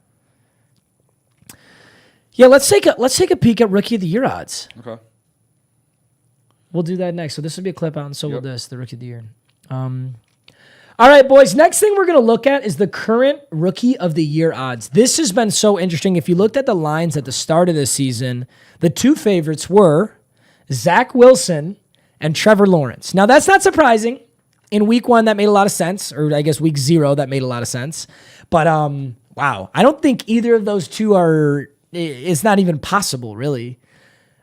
Yeah, let's take a peek at Rookie of the Year odds. Okay. We'll do that next. So this will be a clip out, and so will this, the Rookie of the Year. All right, boys. Next thing we're going to look at is the current Rookie of the Year odds. This has been so interesting. If you looked at the lines at the start of this season, the 2 favorites were Zach Wilson and Trevor Lawrence. Now, that's not surprising. In week 1, that made a lot of sense. Or I guess week 0, that made a lot of sense. But, wow. I don't think either of those 2 are... It's not even possible, really.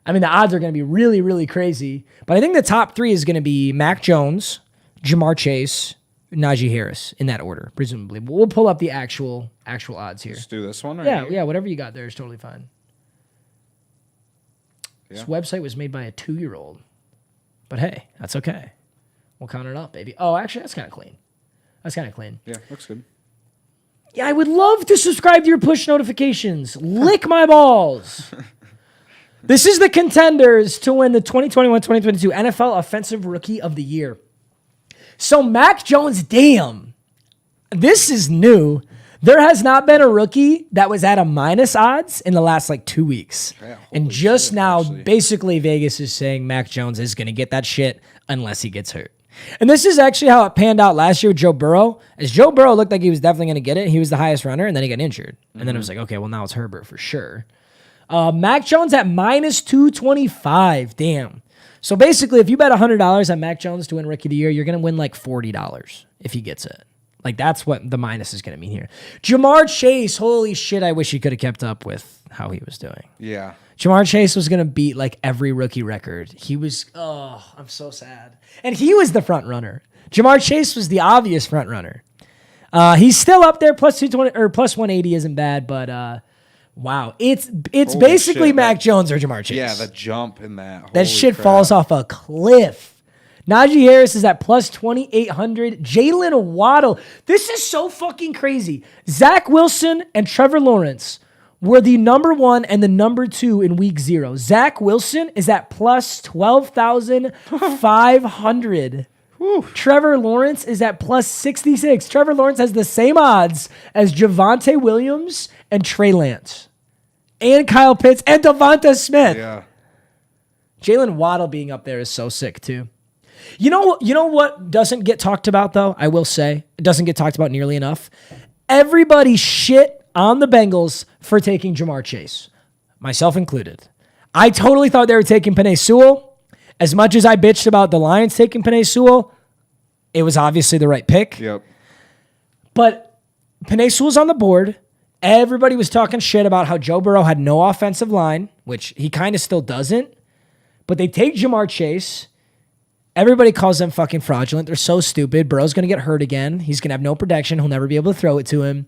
I mean, the odds are going to be really, really crazy. But I think the top 3 is going to be Mac Jones, Jamar Chase, Najee Harris, in that order, presumably. But we'll pull up the actual odds here. Let's do this one. Yeah, whatever you got there is totally fine. Yeah. This website was made by a 2-year-old. But hey, that's okay. We'll count it up, baby. Oh, actually, that's kind of clean. Yeah, looks good. Yeah, I would love to subscribe to your push notifications. Lick my balls. This is the contenders to win the 2021-2022 NFL Offensive Rookie of the Year. So Mac Jones, damn. This is new. There has not been a rookie that was at a minus odds in the last 2 weeks. Yeah, and just shit, now, actually. Basically, Vegas is saying Mac Jones is going to get that shit unless he gets hurt. And this is actually how it panned out last year with Joe Burrow. As Joe Burrow looked like he was definitely going to get it. He was the highest runner, and then he got injured. And then it was like, okay, well, now it's Herbert for sure. Mac Jones at minus 225. Damn. So basically, if you bet $100 on Mac Jones to win Rookie of the Year, you're going to win $40 if he gets it. That's what the minus is going to mean here. Jamar Chase, holy shit, I wish he could have kept up with how he was doing. Yeah. Jamar Chase was going to beat like every rookie record. He was, I'm so sad. And he was the front runner. Jamar Chase was the obvious front runner. He's still up there. Plus 220 or plus 180 isn't bad, but wow. It's basically shit, Mac Jones or Jamar Chase. Yeah, the jump in that. That shit falls off a cliff. Najee Harris is at plus 2,800. Jalen Waddle. This is so fucking crazy. Zach Wilson and Trevor Lawrence were the number 1 and the number 2 in week 0. Zach Wilson is at plus 12,500. Trevor Lawrence is at plus 66. Trevor Lawrence has the same odds as Javonte Williams and Trey Lance. And Kyle Pitts and Devonta Smith. Yeah. Jalen Waddle being up there is so sick too. You know what doesn't get talked about though? I will say it doesn't get talked about nearly enough. Everybody shit on the Bengals for taking Jamar Chase, myself included. I totally thought they were taking Penei Sewell. As much as I bitched about the Lions taking Penei Sewell, it was obviously the right pick. Yep. But Penei Sewell's on the board. Everybody was talking shit about how Joe Burrow had no offensive line, which he kind of still doesn't. But they take Jamar Chase. Everybody calls them fucking fraudulent. They're so stupid. Burrow's going to get hurt again. He's going to have no protection. He'll never be able to throw it to him.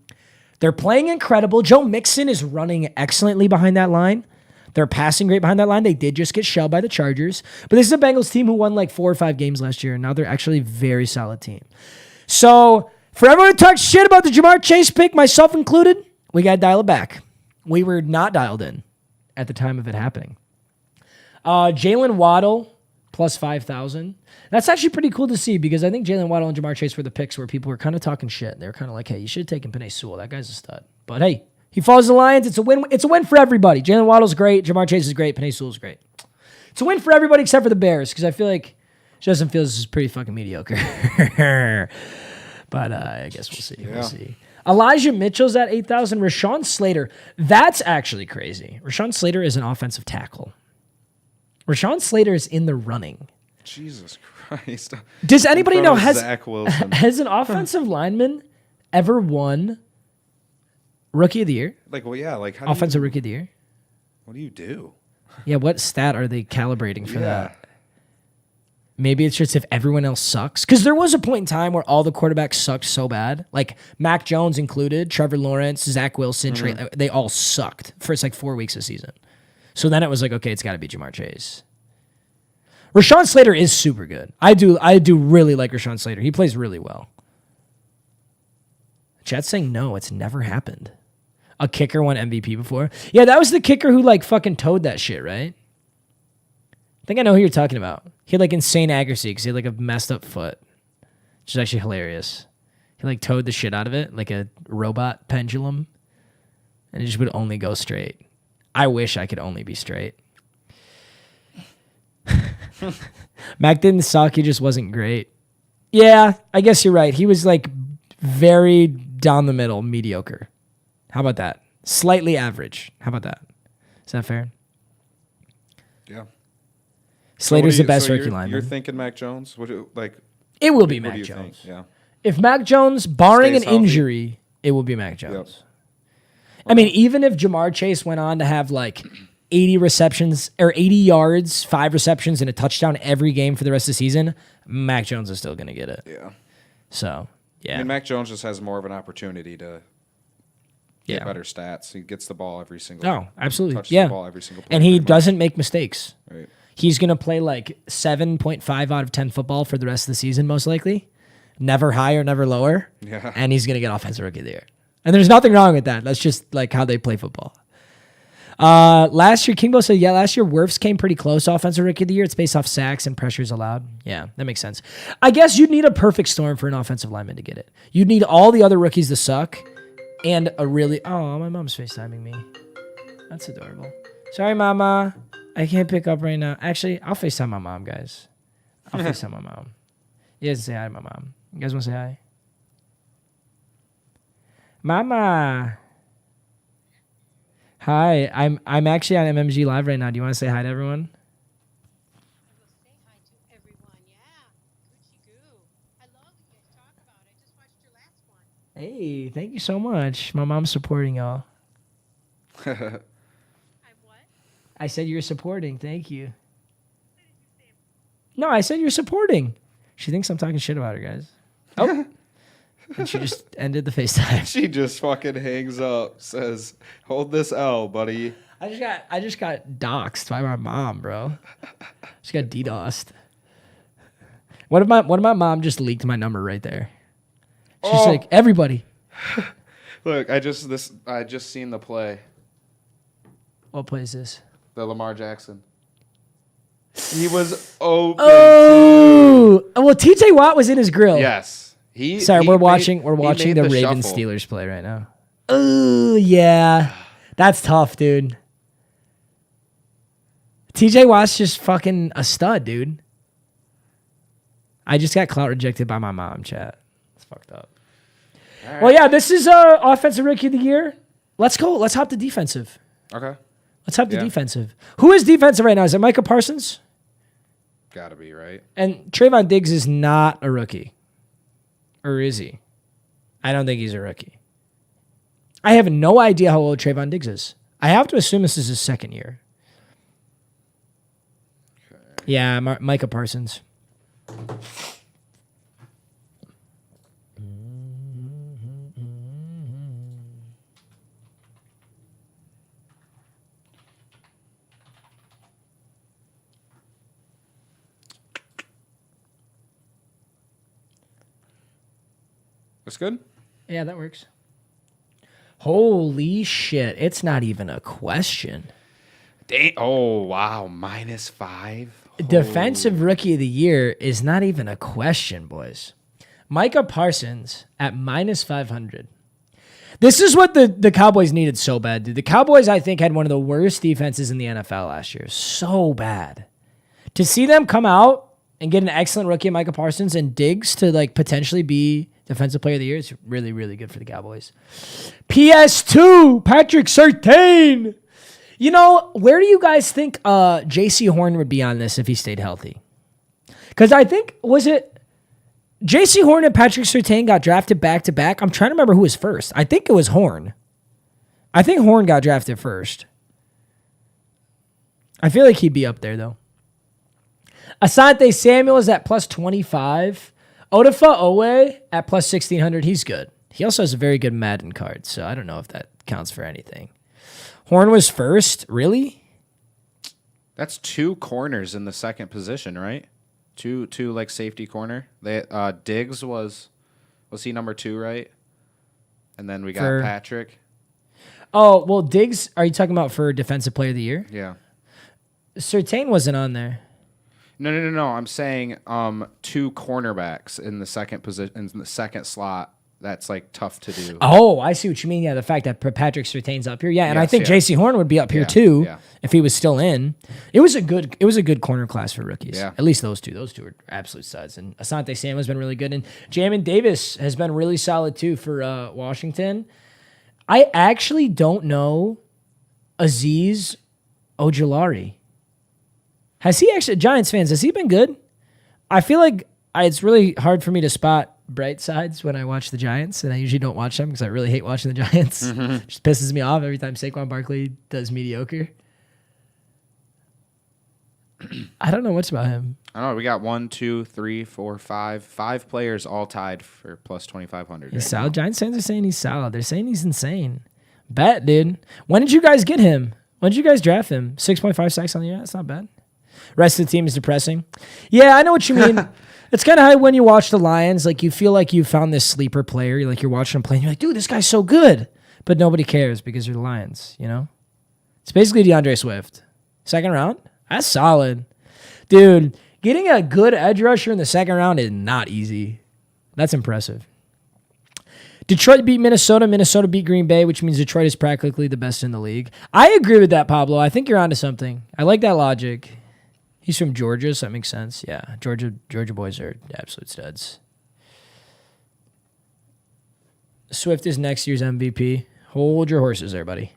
They're playing incredible. Joe Mixon is running excellently behind that line. They're passing great behind that line. They did just get shelled by the Chargers. But this is a Bengals team who won like 4 or 5 games last year, and now they're actually a very solid team. So for everyone to talk shit about the Jamar Chase pick, myself included, we got to dial it back. We were not dialed in at the time of it happening. Jalen Waddle, plus 5,000. That's actually pretty cool to see because I think Jalen Waddle and Jamar Chase were the picks where people were kind of talking shit. They were kind of like, hey, you should have taken Penei Sewell. That guy's a stud. But hey, he follows the Lions. It's a win. It's a win for everybody. Jalen Waddle's great. Jamar Chase is great. Penei Sewell's great. It's a win for everybody except for the Bears because I feel like Justin Fields is pretty fucking mediocre. But I guess we'll see. Yeah. We'll see. Elijah Mitchell's at 8,000. Rashawn Slater. That's actually crazy. Rashawn Slater is an offensive tackle. Rashawn Slater is in the running. Jesus Christ. Does anybody know, Zach Wilson. Has an offensive lineman ever won Rookie of the Year? Like, well, yeah. Like, how Offensive Rookie of the Year? What do you do? Yeah, what stat are they calibrating for that? Maybe it's just if everyone else sucks. Because there was a point in time where all the quarterbacks sucked so bad. Like Mac Jones included, Trevor Lawrence, Zach Wilson, Trey, they all sucked for it's like 4 weeks of season. So then it was like, okay, it's got to be Jamar Chase. Rashawn Slater is super good. I do really like Rashawn Slater. He plays really well. Chat's saying no, it's never happened. A kicker won MVP before. Yeah, that was the kicker who like fucking towed that shit, right? I think I know who you're talking about. He had like insane accuracy because he had like a messed up foot, which is actually hilarious. He like towed the shit out of it like a robot pendulum, and it just would only go straight. I wish I could only be straight. Mac didn't suck. He just wasn't great. Yeah, I guess you're right. He was like very down the middle, mediocre. How about that? Slightly average. How about that? Is that fair? Yeah. Slater's the best rookie lineman. You're thinking Mac Jones? It will be Mac Jones. Think? Yeah. If Mac Jones, barring Stays an healthy. injury, it will be Mac Jones. Yep. I mean, even if Jamar Chase went on to have like 80 receptions or 80 yards, 5 receptions, and a touchdown every game for the rest of the season, Mac Jones is still going to get it. Yeah. So, yeah. I mean, Mac Jones just has more of an opportunity to get better stats. He gets the ball every single Oh, absolutely. touches Yeah. the ball every single play. And he pretty much. doesn't make mistakes. Right. He's going to play like 7.5 out of 10 football for the rest of the season, most likely. Never higher, never lower. Yeah. And he's going to get offensive rookie of the year. And there's nothing wrong with that. That's just like how they play football. Last year, Kingbo said, last year Wirfs came pretty close offensive rookie of the year. It's based off sacks and pressures allowed. Yeah, that makes sense. I guess you'd need a perfect storm for an offensive lineman to get it. You'd need all the other rookies to suck and a really... Oh, my mom's FaceTiming me. That's adorable. Sorry, Mama. I can't pick up right now. Actually, I'll FaceTime my mom, guys. I'll FaceTime my mom. You guys say hi to my mom. You guys want to say hi? Mama. Hi, I'm actually on MMG Live right now. Do you want to say hi to everyone? I will say hi to everyone. Yeah. Gucci goo. I love what you guys talk about. I just watched your last one. Hey, thank you so much. My mom's supporting y'all. I what? I said you're supporting. Thank you. No, I said you're supporting. She thinks I'm talking shit about her, guys. Oh. And she just ended the FaceTime. She just fucking hangs up, says, hold this L, buddy. I just got doxxed by my mom, bro. Just got DDoSed. What if my mom just leaked my number right there? She's like, everybody. Look, I just seen the play. What play is this? The Lamar Jackson. He was open. Oh, well, TJ Watt was in his grill. Yes. We're watching the Ravens shuffle. Steelers play right now. Oh, yeah. That's tough, dude. TJ Watt's just fucking a stud, dude. I just got clout rejected by my mom, chat. It's fucked up. Right. Well, yeah, this is offensive rookie of the year. Let's go. Let's hop to defensive. Okay. Let's hop to defensive. Who is defensive right now? Is it Micah Parsons? Gotta be, right? And Trayvon Diggs is not a rookie. Or is he? I don't think he's a rookie. I have no idea how old Trayvon Diggs is. I have to assume this is his second year. Okay. Yeah, Micah Parsons. That's good? Yeah, that works. Holy shit. It's not even a question. Oh, wow. -5. Defensive rookie of the year is not even a question, boys. Micah Parsons at -500. This is what the Cowboys needed so bad, dude. The Cowboys, I think, had one of the worst defenses in the NFL last year. So bad. To see them come out and get an excellent rookie, Micah Parsons, and Diggs to like potentially be Defensive Player of the Year, is really, really good for the Cowboys. PS2, Patrick Surtain. You know, where do you guys think J.C. Horn would be on this if he stayed healthy? Because I think, was it J.C. Horn and Patrick Surtain got drafted back-to-back? I'm trying to remember who was first. I think it was Horn. I think Horn got drafted first. I feel like he'd be up there, though. Asante Samuel is at +25. Odafe Owe at +1,600. He's good. He also has a very good Madden card, so I don't know if that counts for anything. Horn was first. Really? That's 2 corners in the second position, right? Two like safety corner. Diggs was he number 2, right? And then we got Patrick. Oh, well, Diggs, are you talking about for Defensive Player of the Year? Yeah. Surtain wasn't on there. No. I'm saying 2 cornerbacks in the second position, in the second slot. That's like tough to do. Oh, I see what you mean. Yeah, the fact that Patrick Surtain's up here. Yeah, and I think J.C. Horn would be up here too if he was still in. It was a good corner class for rookies. Yeah. At least those two. Those two are absolute studs. And Asante Samuel has been really good. And Jamin Davis has been really solid too for Washington. I actually don't know Azeez Ojulari. Has he actually, Giants fans, has he been good? I feel like it's really hard for me to spot bright sides when I watch the Giants, and I usually don't watch them because I really hate watching the Giants. It just pisses me off every time Saquon Barkley does mediocre. I don't know much about him. I don't know. We got 1, 2, 3, 4, 5 players all tied for +2,500. He's solid. Giants fans are saying he's solid. They're saying he's insane. Bet, dude. When did you guys get him? When did you guys draft him? 6.5 sacks on the year? That's not bad. Rest of the team is depressing. Yeah, I know what you mean. It's kind of how when you watch the Lions, like you feel like you found this sleeper player. You're watching him play, and you're like, dude, this guy's so good. But nobody cares because you're the Lions, you know? It's basically DeAndre Swift. Second round? That's solid. Dude, getting a good edge rusher in the second round is not easy. That's impressive. Detroit beat Minnesota. Minnesota beat Green Bay, which means Detroit is practically the best in the league. I agree with that, Pablo. I think you're onto something. I like that logic. He's from Georgia, so that makes sense. Yeah, Georgia boys are absolute studs. Swift is next year's MVP. Hold your horses there, buddy.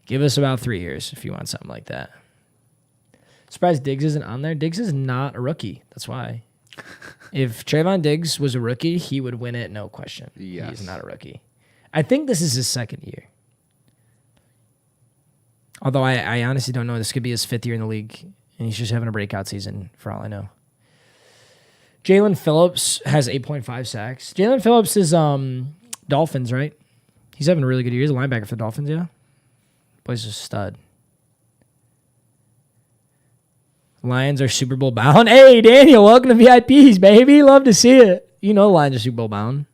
Give us about 3 years if you want something like that. Surprised Diggs isn't on there. Diggs is not a rookie. That's why. If Trayvon Diggs was a rookie, he would win it, no question. Yes. He's not a rookie. I think this is his second year. Although I honestly don't know. This could be his 5th year in the league, and he's just having a breakout season for all I know. Jalen Phillips has 8.5 sacks. Jalen Phillips is Dolphins, right? He's having a really good year. He's a linebacker for the Dolphins, yeah. Boy's a stud. Lions are Super Bowl bound. Hey, Daniel, welcome to VIPs, baby. Love to see it. You know the Lions are Super Bowl bound.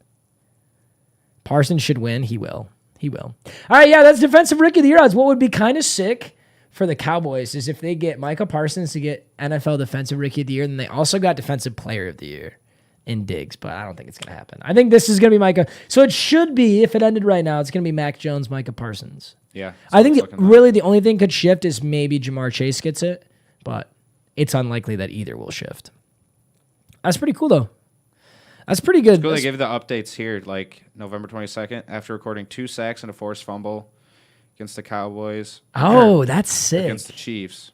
Parsons should win. He will. He will. All right, yeah, that's Defensive Rookie of the Year odds. What would be kind of sick for the Cowboys is if they get Micah Parsons to get NFL Defensive Rookie of the Year, then they also got Defensive Player of the Year in Diggs, but I don't think it's going to happen. I think this is going to be Micah. So it should be, if it ended right now, it's going to be Mac Jones, Micah Parsons. Yeah. I think really the only thing could shift is maybe Jamar Chase gets it, but it's unlikely that either will shift. That's pretty cool, though. That's pretty good. It's cool they gave the updates here, like November 22nd, after recording 2 sacks and a forced fumble against the Cowboys. Oh, that's sick. Against the Chiefs.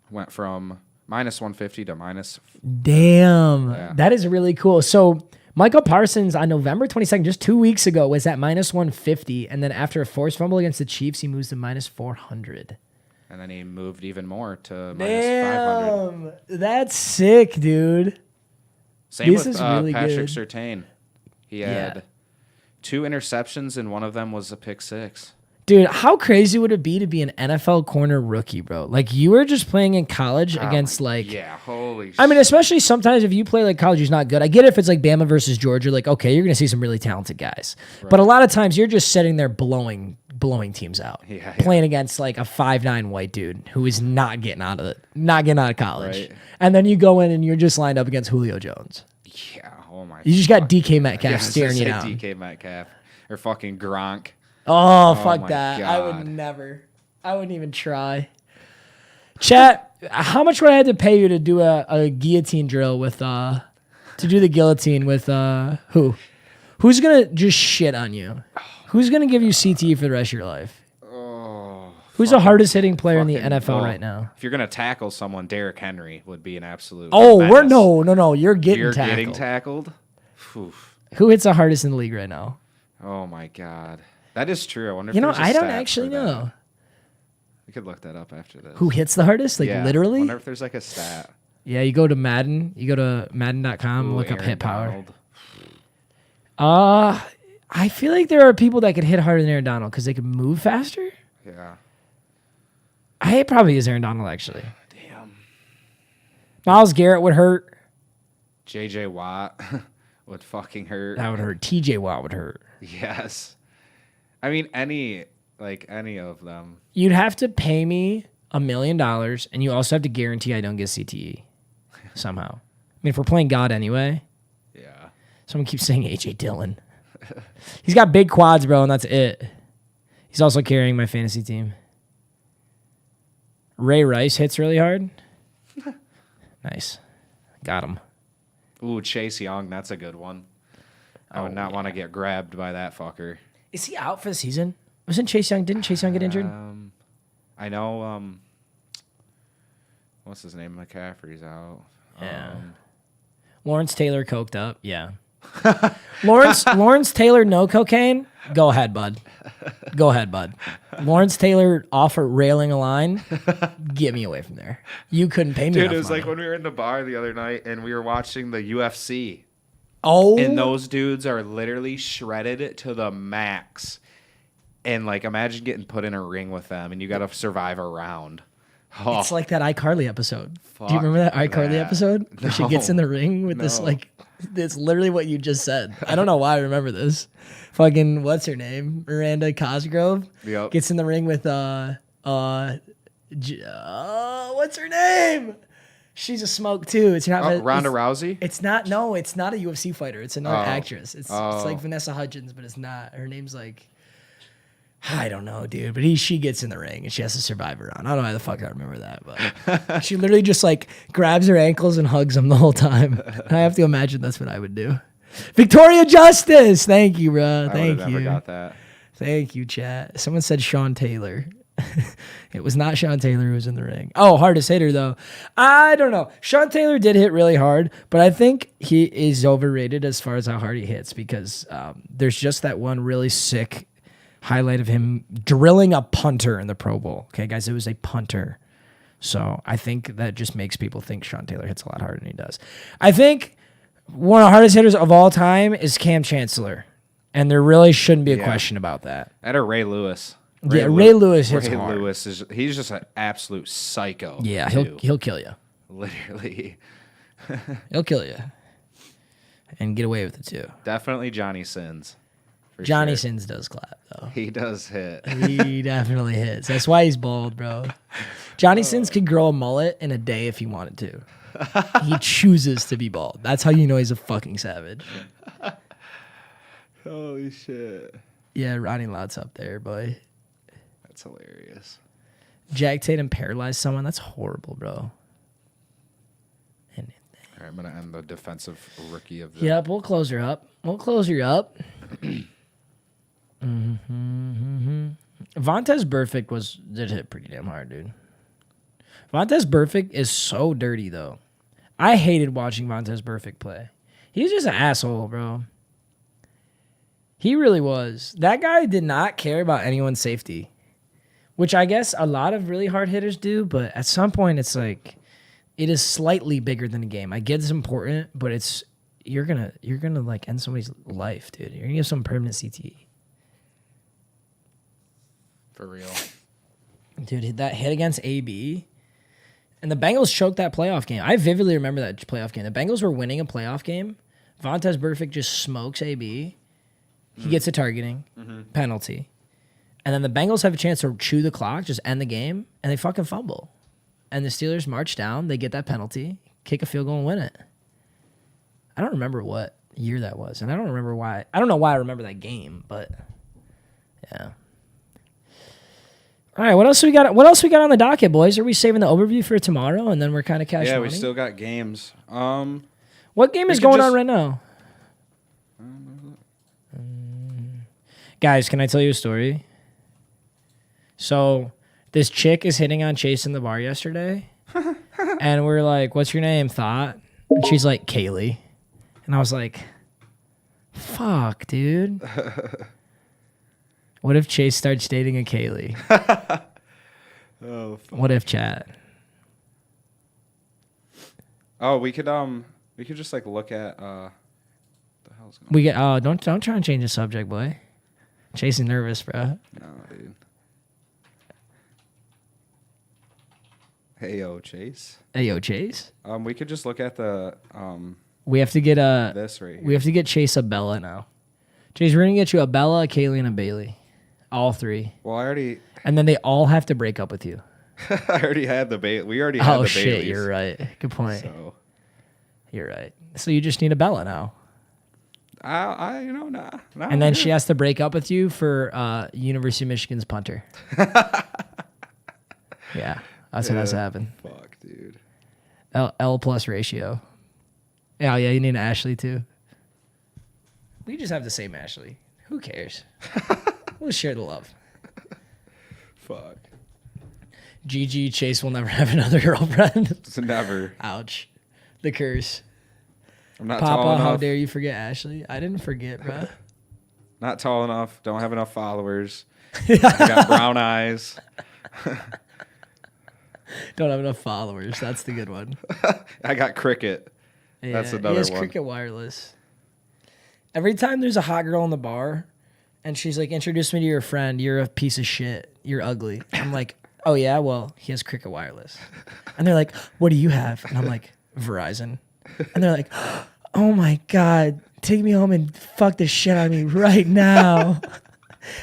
Went from minus 150 to minus. Damn. Yeah. That is really cool. So Michael Parsons on November 22nd, just 2 weeks ago, was at minus 150. And then after a forced fumble against the Chiefs, he moves to minus 400. And then he moved even more to minus 500. That's sick, dude. Same This with is really Patrick good. Surtain. He had 2 interceptions, and one of them was a pick 6. Dude, how crazy would it be to be an NFL corner rookie, bro? Like, you were just playing in college against, like... Yeah, holy I mean, especially sometimes if you play, like, college is not good. I get it if it's, like, Bama versus Georgia. Like, okay, you're going to see some really talented guys. Right. But a lot of times, you're just sitting there blowing teams out. Yeah. Playing against, like, a 5'9" white dude who is not getting out of college. Right. And then you go in and you're just lined up against Julio Jones. Yeah, oh my... You just got DK Metcalf Yeah, staring you down. DK Metcalf. Or fucking Gronk. Oh, fuck my that. God. I would never. I wouldn't even try. Chat, how much would I have to pay you to do a guillotine drill with, to do the guillotine with, who? Who's going to just shit on you? Who's going to give you CTE for the rest of your life? Who's the hardest hitting player in the NFL right now? If you're going to tackle someone, Derrick Henry would be an absolute menace. No. You're getting tackled. Getting tackled? Oof. Who hits the hardest in the league right now? Oh, my God. That is true. I wonder if You know, there's a I don't stat actually for that. know. We could look that up after this. Who hits the hardest? Like, yeah. literally? I wonder if there's like a stat. Yeah, you go to Madden. You go to Madden.com, look up Aaron hit power. Donald. I feel like there are people that could hit harder than Aaron Donald because they could move faster. Yeah. It probably is Aaron Donald, actually. Damn. Myles Garrett would hurt. J.J. Watt would fucking hurt. That would hurt. T.J. Watt would hurt. Yes. I mean, any of them. You'd have to pay me $1 million, and you also have to guarantee I don't get CTE somehow. I mean, if we're playing God anyway. Yeah. Someone keeps saying A.J. Dillon. He's got big quads, bro, and that's it. He's also carrying my fantasy team. Ray Rice hits really hard. Nice. Got him. Ooh, Chase Young. That's a good one. I would not want to get grabbed by that fucker. Is he out for the season? Didn't Chase Young get injured? I know, what's his name? McCaffrey's out. Yeah. Lawrence Taylor coked up. Yeah. Lawrence Taylor, no cocaine? Go ahead, bud. Lawrence Taylor off a railing a line? Get me away from there. You couldn't pay me Dude, enough it was money. like when we were in the bar the other night and we were watching the UFC. Oh. And those dudes are literally shredded to the max. And, like, imagine getting put in a ring with them and you got to survive a round. Oh, It's like that iCarly episode. Do you remember that iCarly episode? Where she gets in the ring with this, like, it's literally what you just said. I don't know why I remember this. Fucking, what's her name? Miranda Cosgrove. Yep. Gets in the ring with, what's her name? She's a smoke too. It's not Ronda Rousey? It's not a UFC fighter. It's another actress. It's like Vanessa Hudgens, but it's not. Her name's like, I don't know, dude. But she gets in the ring and she has to survive around. I don't know how the fuck I remember that, but she literally just like grabs her ankles and hugs them the whole time. I have to imagine that's what I would do. Victoria Justice. Thank you, bro. Thank you. I never got that. Thank you, chat. Someone said Sean Taylor. It was not Sean Taylor who was in the ring. Oh, hardest hitter, though. I don't know. Sean Taylor did hit really hard, but I think he is overrated as far as how hard he hits because there's just that one really sick highlight of him drilling a punter in the Pro Bowl. Okay, guys, it was a punter. So I think that just makes people think Sean Taylor hits a lot harder than he does. I think one of the hardest hitters of all time is Cam Chancellor, and there really shouldn't be a question about that. And a Ray Lewis. Ray Lewis hits hard. Ray Lewis he's just an absolute psycho. Yeah, too. he'll kill you. Literally. He'll kill you. And get away with it too. Definitely Johnny Sins. Johnny Sins does clap though. He does hit. He definitely hits. That's why he's bald, bro. Johnny Sins could grow a mullet in a day if he wanted to. He chooses to be bald. That's how you know he's a fucking savage. Holy shit. Yeah, Ronnie Lott's up there, boy. That's hilarious. Jack Tatum paralyzed someone. That's horrible, bro. All right, I'm going to end the defensive rookie of the... Yep, we'll close her up. Vontez Burfict did hit pretty damn hard, dude. Vontez Burfict is so dirty, though. I hated watching Vontez Burfict play. He's just an asshole, bro. He really was. That guy did not care about anyone's safety, which I guess a lot of really hard hitters do, but at some point it's like it is slightly bigger than a game. I get it's important, but it's you're gonna like end somebody's life, dude. You're gonna give some permanent CTE. For real. Dude, that hit against AB. And the Bengals choked that playoff game. I vividly remember that playoff game. The Bengals were winning a playoff game. Vontez Burfict just smokes AB. He gets a targeting penalty. And then the Bengals have a chance to chew the clock, just end the game, and they fucking fumble. And the Steelers march down. They get that penalty, kick a field goal, and win it. I don't remember what year that was. And I don't remember why. I don't know why I remember that game, but yeah. All right, what else we got? What else we got on the docket, boys? Are we saving the overview for tomorrow, and then we're kind of cashing? Yeah, we still got games. What game is going on right now? Guys, can I tell you a story? So this chick is hitting on Chase in the bar yesterday, and we're like, "What's your name?" Thought, and she's like, "Kaylee," and I was like, "Fuck, dude." What if Chase starts dating a Kaylee? Oh, fuck. What if, chat? Oh, we could just like look at the hell's going on? We get don't try and change the subject, boy. Chase is nervous, bro. No, dude. Hey yo, Chase. Hey yo, Chase. We could just look at the We have to get this right here. We have to get Chase a Bella now. Chase, we're gonna get you a Bella, a Kaylee, and a Bailey. All three. Well, I already And then they all have to break up with you. I already had the bait. We already had the Oh shit, Baileys. you're right. Good point. So You're right. So you just need a Bella now. I nah. And then she has to break up with you for University of Michigan's punter. Yeah, that's what has to happen. Fuck, dude. L plus ratio. Yeah, you need an Ashley too. We just have the same Ashley. Who cares? We'll share the love. Fuck. GG, Chase will never have another girlfriend. It's never. Ouch. The curse. I'm not tall Papa, enough. how dare you forget Ashley? I didn't forget, bro. Not tall enough. Don't have enough followers. I got brown eyes. Don't have enough followers. That's the good one. I got cricket. Yeah, That's he another has one. Cricket Wireless. Every time there's a hot girl in the bar and she's like, introduce me to your friend. You're a piece of shit. You're ugly. I'm like, oh, yeah? Well, he has Cricket Wireless. And they're like, what do you have? And I'm like, Verizon. And they're like, oh, my God. Take me home and fuck the shit out of me right now.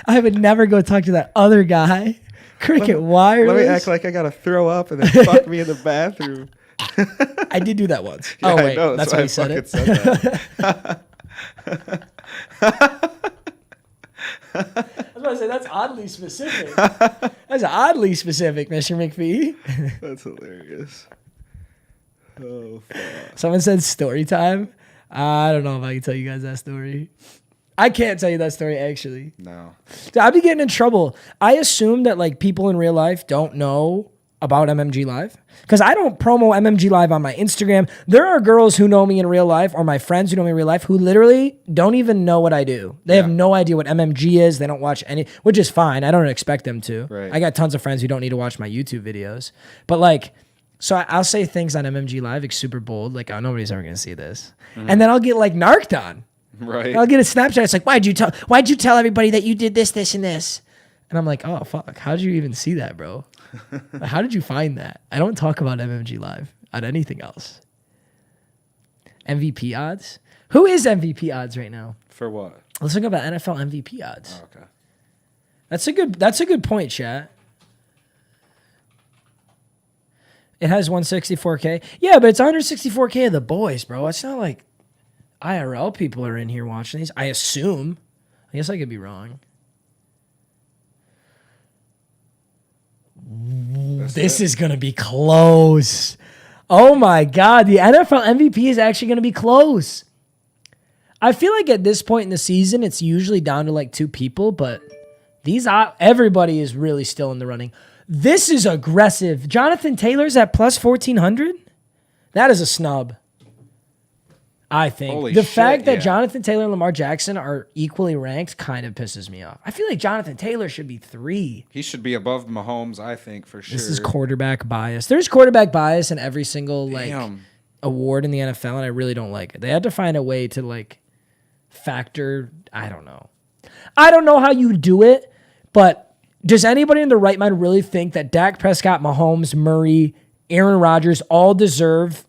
I would never go talk to that other guy. Cricket Wireless. Let me act like I got to throw up and then fuck me in the bathroom. I did do that once. Yeah, oh, I wait. know, That's why he said I it. fucking said that. I was about to say, that's oddly specific. That's oddly specific, Mr. McPhee. That's hilarious. Oh, fuck. Someone said story time. I don't know if I can tell you guys that story. I can't tell you that story, actually. No. I'd be getting in trouble. I assume that like people in real life don't know about MMG Live because I don't promo MMG Live on my Instagram. There are girls who know me in real life or my friends who know me in real life who literally don't even know what I do. They have no idea what MMG is. They don't watch any, which is fine. I don't expect them to. Right. I got tons of friends who don't need to watch my YouTube videos. But like, so I'll say things on MMG Live, like super bold, like, oh, nobody's ever going to see this. And then I'll get like narked on. Right. I'll get a Snapchat. It's like, why'd you tell everybody that you did this, this, and this? And I'm like, oh, fuck. How'd you even see that, bro? How did you find that? I don't talk about MMG Live on anything else. MVP odds? Who is MVP odds right now? For what? Let's talk about NFL MVP odds. Oh, okay. That's a good point, chat. It has 164K. Yeah, but it's 164K of the boys, bro. It's not like IRL people are in here watching these. I assume. I guess I could be wrong. This is going to be close. Oh my God. The NFL MVP is actually going to be close. I feel like at this point in the season, it's usually down to like 2 people, but everybody is really still in the running. This is aggressive. Jonathan Taylor's at plus 1,400. That is a snub. I think Holy the shit, fact that yeah. Jonathan Taylor and Lamar Jackson are equally ranked kind of pisses me off. I feel like Jonathan Taylor should be 3. He should be above Mahomes, I think, for sure. This is quarterback bias. There's quarterback bias in every single like Damn. award in the NFL, and I really don't like it. They had to find a way to like factor. I don't know how you do it, but does anybody in their right mind really think that Dak Prescott, Mahomes, Murray, Aaron Rodgers all deserve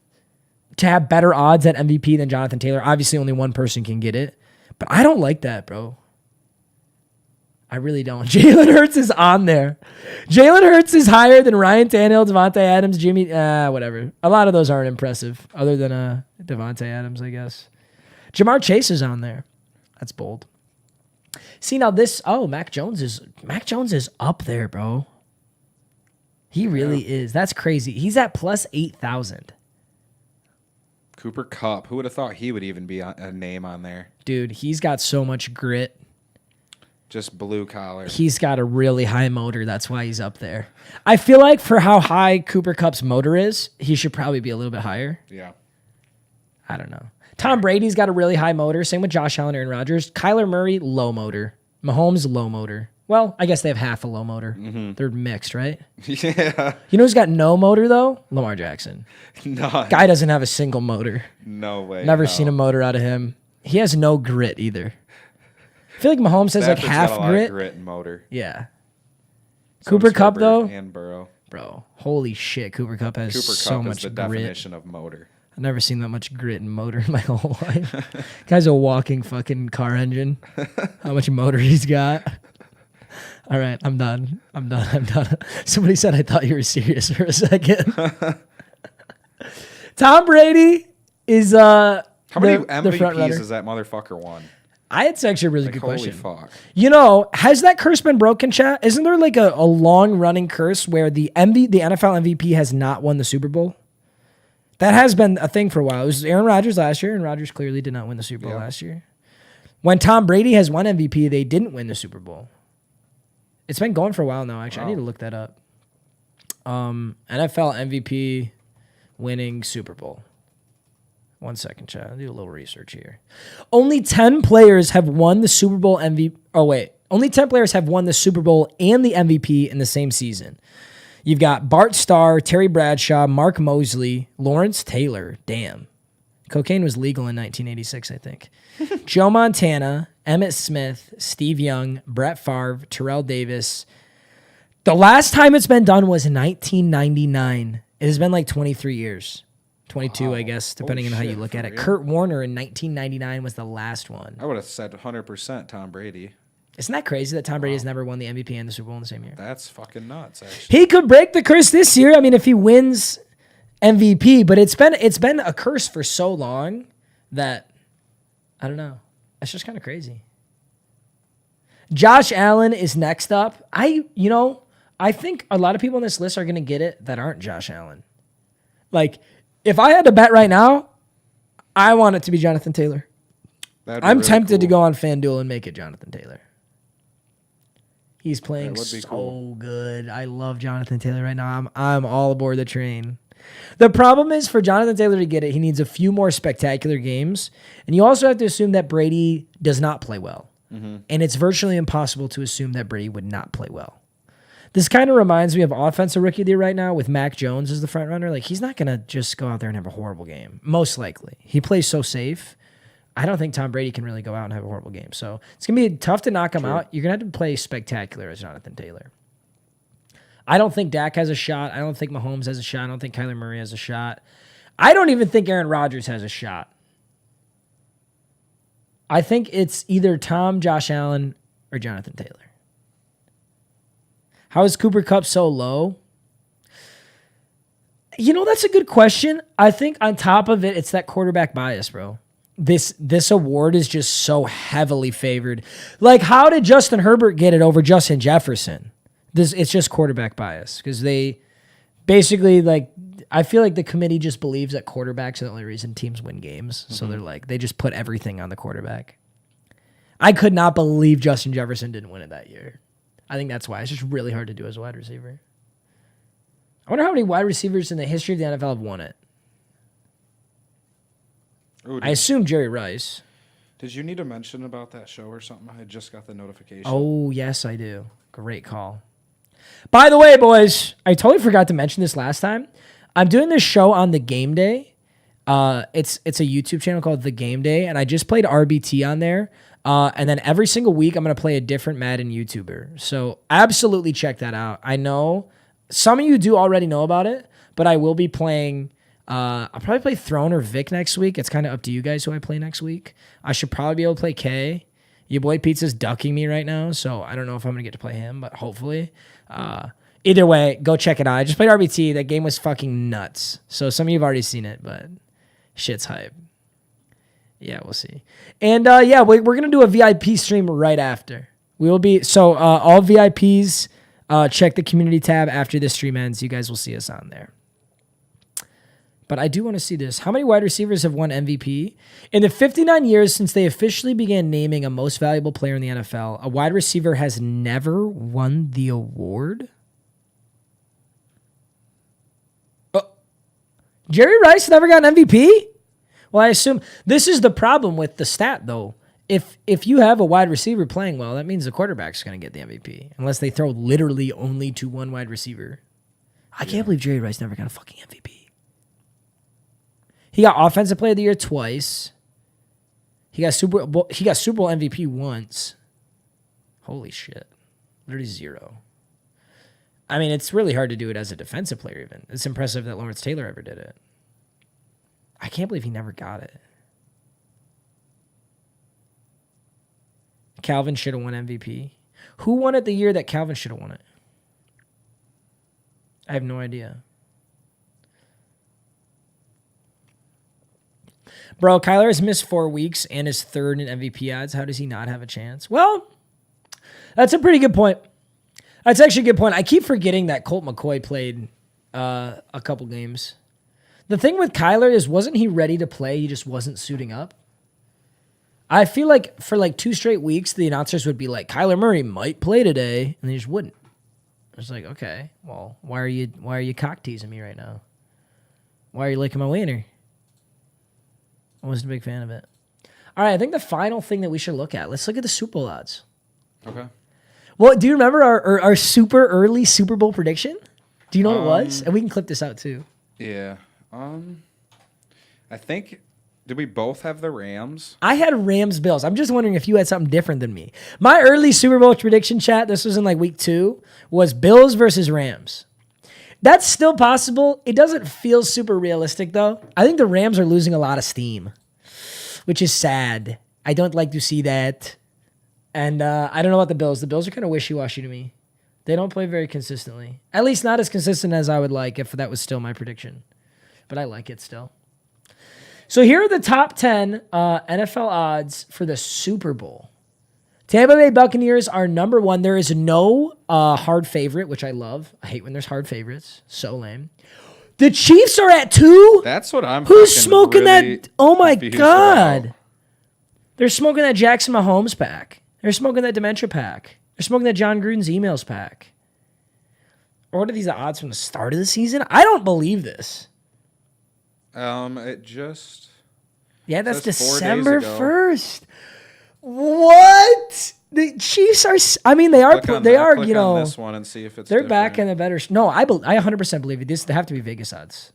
to have better odds at MVP than Jonathan Taylor? Obviously, only one person can get it, but I don't like that, bro. I really don't. Jalen Hurts is on there. Jalen Hurts is higher than Ryan Tannehill, Devontae Adams, Jimmy, whatever. A lot of those aren't impressive, other than Devontae Adams, I guess. Jamar Chase is on there. That's bold. See, now this, Mac Jones is up there, bro. He really is. That's crazy. He's at plus 8,000. Cooper Kupp. Who would have thought he would even be a name on there? Dude, he's got so much grit. Just blue collar. He's got a really high motor. That's why he's up there. I feel like for how high Cooper Kupp's motor is, he should probably be a little bit higher. Yeah. I don't know. Tom Brady's got a really high motor. Same with Josh Allen, Aaron Rodgers. Kyler Murray, low motor. Mahomes, low motor. Well, I guess they have half a low motor. They're mixed, right? Yeah. You know who's got no motor, though? Lamar Jackson. None. Guy doesn't have a single motor. No way. Never seen a motor out of him. He has no grit either. I feel like Mahomes has like Stafford's half got a lot of grit. grit and motor. Yeah. So Cooper does Kupp, Herbert though? and Burrow. Bro, holy shit. Cooper Kupp has Cooper so Kupp much is the grit. definition of motor. I've never seen that much grit and motor in my whole life. Guy's a walking fucking car engine. How much motor he's got. All right, I'm done. Somebody said I thought you were serious for a second. Tom Brady is How many the front MVPs runner. has that motherfucker won? It's actually a really Like, good holy question. fuck. You know, has that curse been broken, chat? Isn't there like a long running curse where the NFL MVP has not won the Super Bowl? That has been a thing for a while. It was Aaron Rodgers last year, and Rodgers clearly did not win the Super Bowl last year. When Tom Brady has won MVP, they didn't win the Super Bowl. It's been going for a while now, actually. I need to look that up. NFL MVP winning Super Bowl. 1 second, chat. I'll do a little research here. Only 10 players have won the Super Bowl MVP. Oh, wait. Only 10 players have won the Super Bowl and the MVP in the same season. You've got Bart Starr, Terry Bradshaw, Mark Mosley, Lawrence Taylor. Damn. Cocaine was legal in 1986, I think. Joe Montana, Emmitt Smith, Steve Young, Brett Favre, Terrell Davis. The last time it's been done was in 1999. It has been like 23 years. 22, I guess, depending on how you look at it. real? Kurt Warner in 1999 was the last one. I would have said 100% Tom Brady. Isn't that crazy that Tom Brady has never won the MVP and the Super Bowl in the same year? That's fucking nuts, actually. He could break the curse this year. I mean, if he wins MVP, but it's been a curse for so long that I don't know. It's just kind of crazy. Josh Allen is next up. I think a lot of people on this list are going to get it that aren't Josh Allen. Like, if I had to bet right now, I want it to be Jonathan Taylor. That'd be I'm really tempted to cool. go on FanDuel and make it Jonathan Taylor. He's playing That would be so cool. good. I love Jonathan Taylor right now. I'm all aboard the train. The problem is for Jonathan Taylor to get it, he needs a few more spectacular games. And you also have to assume that Brady does not play well. And it's virtually impossible to assume that Brady would not play well. This kind of reminds me of offensive rookie of the year right now with Mac Jones as the front runner. Like, he's not going to just go out there and have a horrible game. Most likely. He plays so safe. I don't think Tom Brady can really go out and have a horrible game. So it's going to be tough to knock him out. You're going to have to play spectacular as Jonathan Taylor. I don't think Dak has a shot. I don't think Mahomes has a shot. I don't think Kyler Murray has a shot. I don't even think Aaron Rodgers has a shot. I think it's either Tom, Josh Allen, or Jonathan Taylor. How is Cooper Kupp so low? You know, that's a good question. I think on top of it, it's that quarterback bias, bro. This award is just so heavily favored. Like, how did Justin Herbert get it over Justin Jefferson? It's just quarterback bias because they basically, like, I feel like the committee just believes that quarterbacks are the only reason teams win games. So they're like, they just put everything on the quarterback. I could not believe Justin Jefferson didn't win it that year. I think that's why. It's just really hard to do as a wide receiver. I wonder how many wide receivers in the history of the NFL have won it. Ooh, I assume Jerry Rice. Did you need to mention about that show or something? I just got the notification. Oh, yes, I do. Great call. By the way, boys, I totally forgot to mention this last time. I'm doing this show on The Game Day. It's a YouTube channel called The Game Day, and I just played RBT on there. And then every single week, I'm going to play a different Madden YouTuber. So absolutely check that out. I know some of you do already know about it, but I will be playing. I'll probably play Throne or Vic next week. It's kind of up to you guys who I play next week. I should probably be able to play K. Your boy Pizza's ducking me right now, so I don't know if I'm going to get to play him, but hopefully. Either way, go check it out. I just played RBT. That game was fucking nuts. So some of you have already seen it, but shit's hype. Yeah, we'll see. And yeah, we're going to do a VIP stream right after. We will be, so all VIPs, check the community tab after this stream ends. You guys will see us on there. But I do want to see this. How many wide receivers have won MVP? In the 59 years since they officially began naming a most valuable player in the NFL, a wide receiver has never won the award? Jerry Rice never got an MVP? Well, I assume this is the problem with the stat, though. If you have a wide receiver playing well, that means the quarterback's going to get the MVP, unless they throw literally only to one wide receiver. I can't believe Jerry Rice never got a fucking MVP. He got Offensive Player of the Year twice. He got Super Bowl MVP once. Holy shit. Literally zero. I mean, it's really hard to do it as a defensive player even. It's impressive that Lawrence Taylor ever did it. I can't believe he never got it. Calvin should have won MVP. Who won it the year that Calvin should have won it? I have no idea. Bro, Kyler has missed 4 weeks and is third in MVP odds. How does he not have a chance? Well, that's a pretty good point. That's actually a good point. I keep forgetting that Colt McCoy played a couple games. The thing with Kyler is, wasn't he ready to play? He just wasn't suiting up. I feel like for like 2 straight weeks, the announcers would be like, Kyler Murray might play today, and they just wouldn't. It's like, okay, well, why are you cock teasing me right now? Why are you licking my wiener? I wasn't a big fan of it. All right, I think the final thing that we should look at, let's look at the Super Bowl odds. Okay. Well, do you remember our super early Super Bowl prediction? Do you know what it was? And we can clip this out too. Yeah. I think, did we both have the Rams? I had Rams Bills. I'm just wondering if you had something different than me. My early Super Bowl prediction chat, this was in like week 2, was Bills versus Rams. That's still possible. It doesn't feel super realistic, though. I think the Rams are losing a lot of steam, which is sad. I don't like to see that. And I don't know about the Bills. The Bills are kind of wishy-washy to me. They don't play very consistently. At least not as consistent as I would like if that was still my prediction. But I like it still. So here are the top 10 NFL odds for the Super Bowl. Tampa Bay Buccaneers are number 1. There is no hard favorite, which I love. I hate when there's hard favorites. So lame. The Chiefs are at 2. That's what I'm. Who's fucking smoking really that? Oh my confused God. about. They're smoking that Jackson Mahomes pack. They're smoking that dementia pack. They're smoking that John Gruden's emails pack. Or what are these odds from the start of the season? I don't believe this. It just Yeah, that's says 4 days December ago. 1st. What? The Chiefs are. I mean, they are. Click on They that- are. click You on know, this one and see if it's they're back in different. a better. No, I 100% believe it. They have to be Vegas odds.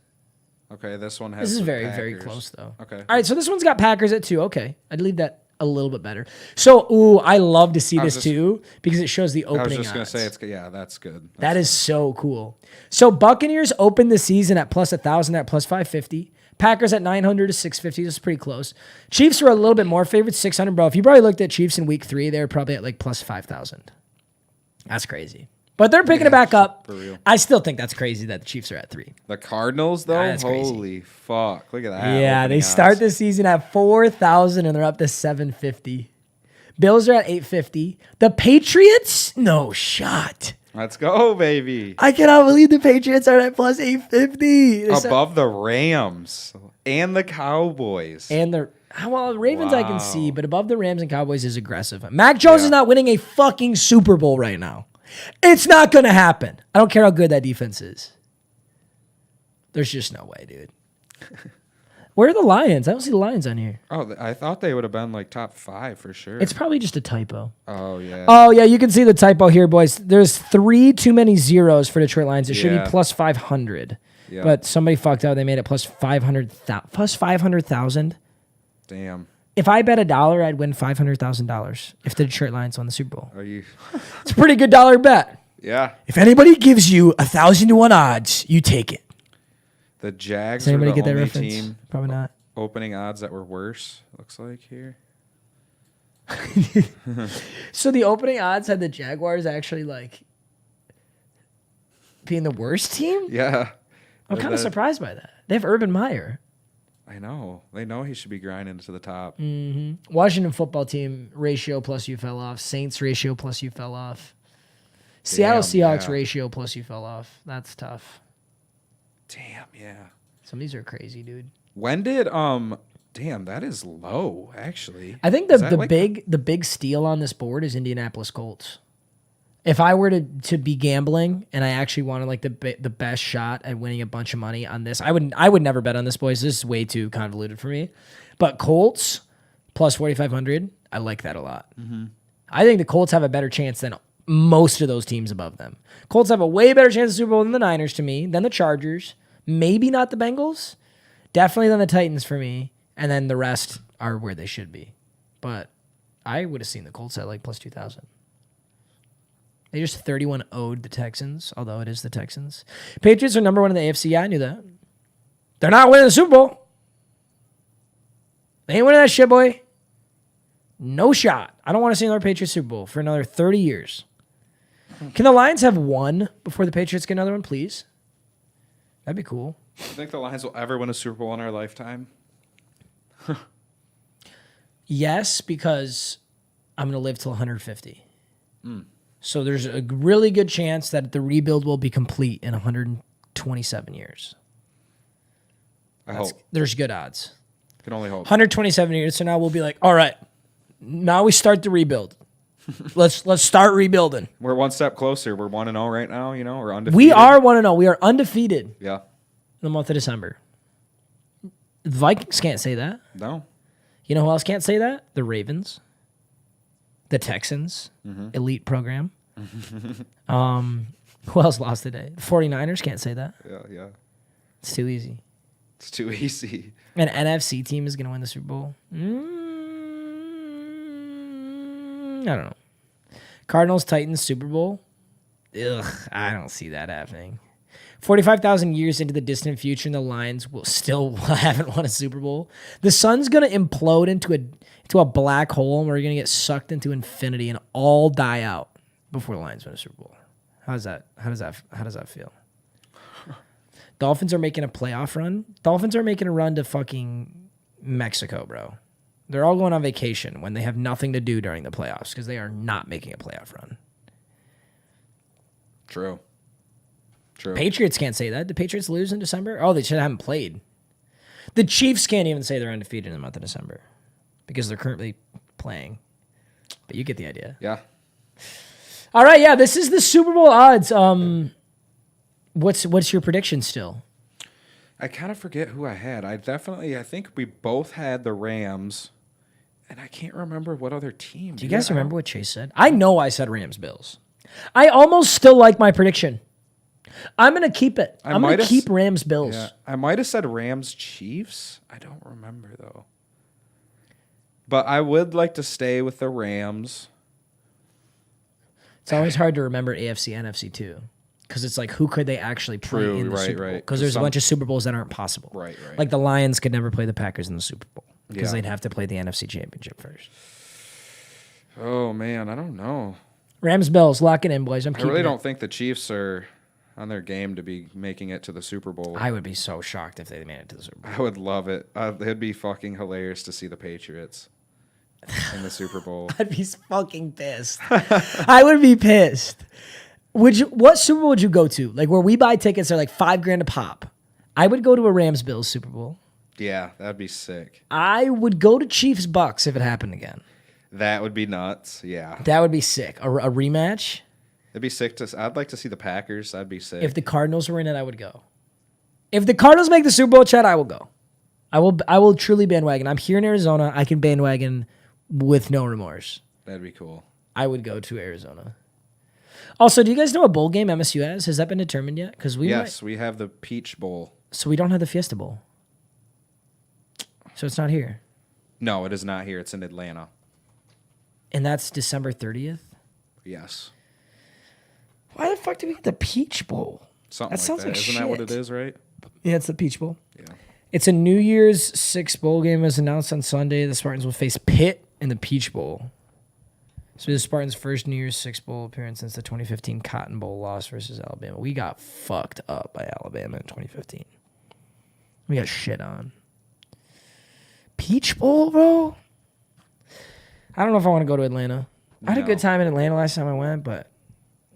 Okay, this one has. This is the very, very Packers. close though. Okay. All right, so this one's got Packers at 2. Okay, I'd leave that a little bit better. So, I love to see I was this just- too because it shows the I was opening just gonna odds. say it's good. Yeah, that's good. That is so cool. So Buccaneers opened the season at plus 1,000 at plus 550. Packers at 900 to 650. This is pretty close. Chiefs were a little bit more favored, 600, bro. If you probably looked at Chiefs in week 3, they were probably at like plus 5,000. That's crazy. But they're picking it back up. for real. I still think that's crazy that the Chiefs are at 3. The Cardinals though. That's crazy. Holy fuck! Look at that. Yeah, they opening start odds. the season at 4,000 and they're up to 750. Bills are at 850. The Patriots? No shot. Let's go, baby. I cannot believe the Patriots are at plus 850. They're Above the Rams and the Cowboys. And the Ravens I can Wow. see, but above the Rams and Cowboys is aggressive. Mac Jones Yeah. is not winning a fucking Super Bowl right now. It's not going to happen. I don't care how good that defense is. There's just no way, dude. Where are the Lions? I don't see the Lions on here. Oh, I thought they would have been like top 5 for sure. It's probably just a typo. Oh yeah. Oh, yeah, you can see the typo here, boys. There's 3 too many zeros for Detroit Lions. It should be Yeah. plus 500. Yeah. But somebody fucked up. They made it plus 500,000. Damn. If I bet $1, I'd win $500,000 if the Detroit Lions won the Super Bowl. Are you? It's a pretty good dollar bet. Yeah. If anybody gives you 1,000 to 1 odds, you take it. The Jags Does are anybody the get that only reference? team Probably not. opening odds that were worse. Looks like here. So the opening odds had the Jaguars actually like being the worst team? Yeah. I'm kind of surprised by that. They have Urban Meyer. I know. They know he should be grinding to the top. Washington football team ratio plus you fell off. Saints ratio plus you fell off. Seattle Seahawks yeah. ratio plus you fell off. That's tough. Damn, yeah. Some of these are crazy, dude. When did damn, that is low actually. I think Is that like- the big steal on this board is Indianapolis Colts. If I were to be gambling and I actually wanted like the best shot at winning a bunch of money on this, I would never bet on this, boys. This is way too convoluted for me. But Colts plus 4,500, I like that a lot. I think the Colts have a better chance than most of those teams above them. Colts have a way better chance of Super Bowl than the Niners to me, than the Chargers, maybe not the Bengals, definitely than the Titans for me, and then the rest are where they should be. But I would have seen the Colts at like plus 2,000. They just 31-0'd the Texans, although it is the Texans. Patriots are number 1 in the AFC. Yeah, I knew that. They're not winning the Super Bowl. They ain't winning that shit, boy. No shot. I don't want to see another Patriots Super Bowl for another 30 years. Can the Lions have one before the Patriots get another one, please? That'd be cool. You think the Lions will ever win a Super Bowl in our lifetime? Yes, because I'm going to live till 150. So there's a really good chance that the rebuild will be complete in 127 years. I hope. There's good odds. Can only hope. 127 years. So now we'll be like, all right, now we start the rebuild. Let's start rebuilding. We're one step closer. We're 1-0 right now, you know, we're undefeated. We are 1-0. We are undefeated Yeah. in the month of December. The Vikings can't say that. No. You know who else can't say that? The Ravens. The Texans. Elite program. Who else lost today? The 49ers can't say that. Yeah. It's too easy. It's too easy. An NFC team is going to win the Super Bowl. I don't know. Cardinals, Titans, Super Bowl. Ugh, I don't see that happening. 45,000 years into the distant future, and the Lions will still haven't won a Super Bowl. The sun's going to implode into a black hole, and we're going to get sucked into infinity and all die out before the Lions win a Super Bowl. How does that feel? Dolphins are making a playoff run. Dolphins are making a run to fucking Mexico, bro. They're all going on vacation when they have nothing to do during the playoffs because they are not making a playoff run. True. Patriots can't say that. Did Patriots lose in December? Oh, they should haven't played. The Chiefs can't even say they're undefeated in the month of December because they're currently playing. But you get the idea. Yeah. All right, yeah, this is the Super Bowl odds. What's your prediction still? I kind of forget who I had. I think we both had the Rams, and I can't remember what other team. Do you guys remember what Chase said? I know I said Rams Bills. I almost still like my prediction. I'm going to keep it. I'm going to keep Rams Bills. Yeah, I might have said Rams Chiefs. I don't remember, though. But I would like to stay with the Rams. It's always hard to remember AFC, NFC too, because it's like who could they actually play in the Super Bowl? Because there's a bunch of Super Bowls that aren't possible. Right. Like the Lions could never play the Packers in the Super Bowl because Yeah. they'd have to play the NFC Championship first. Oh, man, I don't know. Rams Bills, lock it in, boys. I'm I keeping really it. don't think the Chiefs are on their game to be making it to the Super Bowl. I would be so shocked if they made it to the Super Bowl. I would love it. It'd be fucking hilarious to see the Patriots in the Super Bowl. I'd be fucking pissed. I would be pissed. What Super Bowl would you go to? Like where we buy tickets are like $5,000 a pop. I would go to a Rams Bills Super Bowl. Yeah, that'd be sick. I would go to Chiefs Bucks if it happened again. That would be nuts. Yeah, That would be sick. A rematch. it'd be sick I'd like to see the Packers. That'd be sick. If the Cardinals were in it, I would go. If the Cardinals make the Super Bowl, Chad, I will go. I will truly bandwagon. I'm here in Arizona. I can bandwagon with no remorse. That'd be cool. I would go to Arizona. Also, do you guys know what bowl game MSU has? Has that been determined yet? Because we have the Peach Bowl. So we don't have the Fiesta Bowl. So it's not here. No, it is not here. It's in Atlanta. And that's December 30th? Yes. Why the fuck do we get the Peach Bowl? Something That sounds like Isn't that what shit. it is, right? Yeah, it's the Peach Bowl. Yeah. It's a New Year's 6 bowl game was announced on Sunday. The Spartans will face Pitt in the Peach Bowl. So the Spartans' first New Year's 6 bowl appearance since the 2015 Cotton Bowl loss versus Alabama. We got fucked up by Alabama in 2015. We got shit on. Peach Bowl, bro? I don't know if I want to go to Atlanta. I had a good time in Atlanta last time I went, but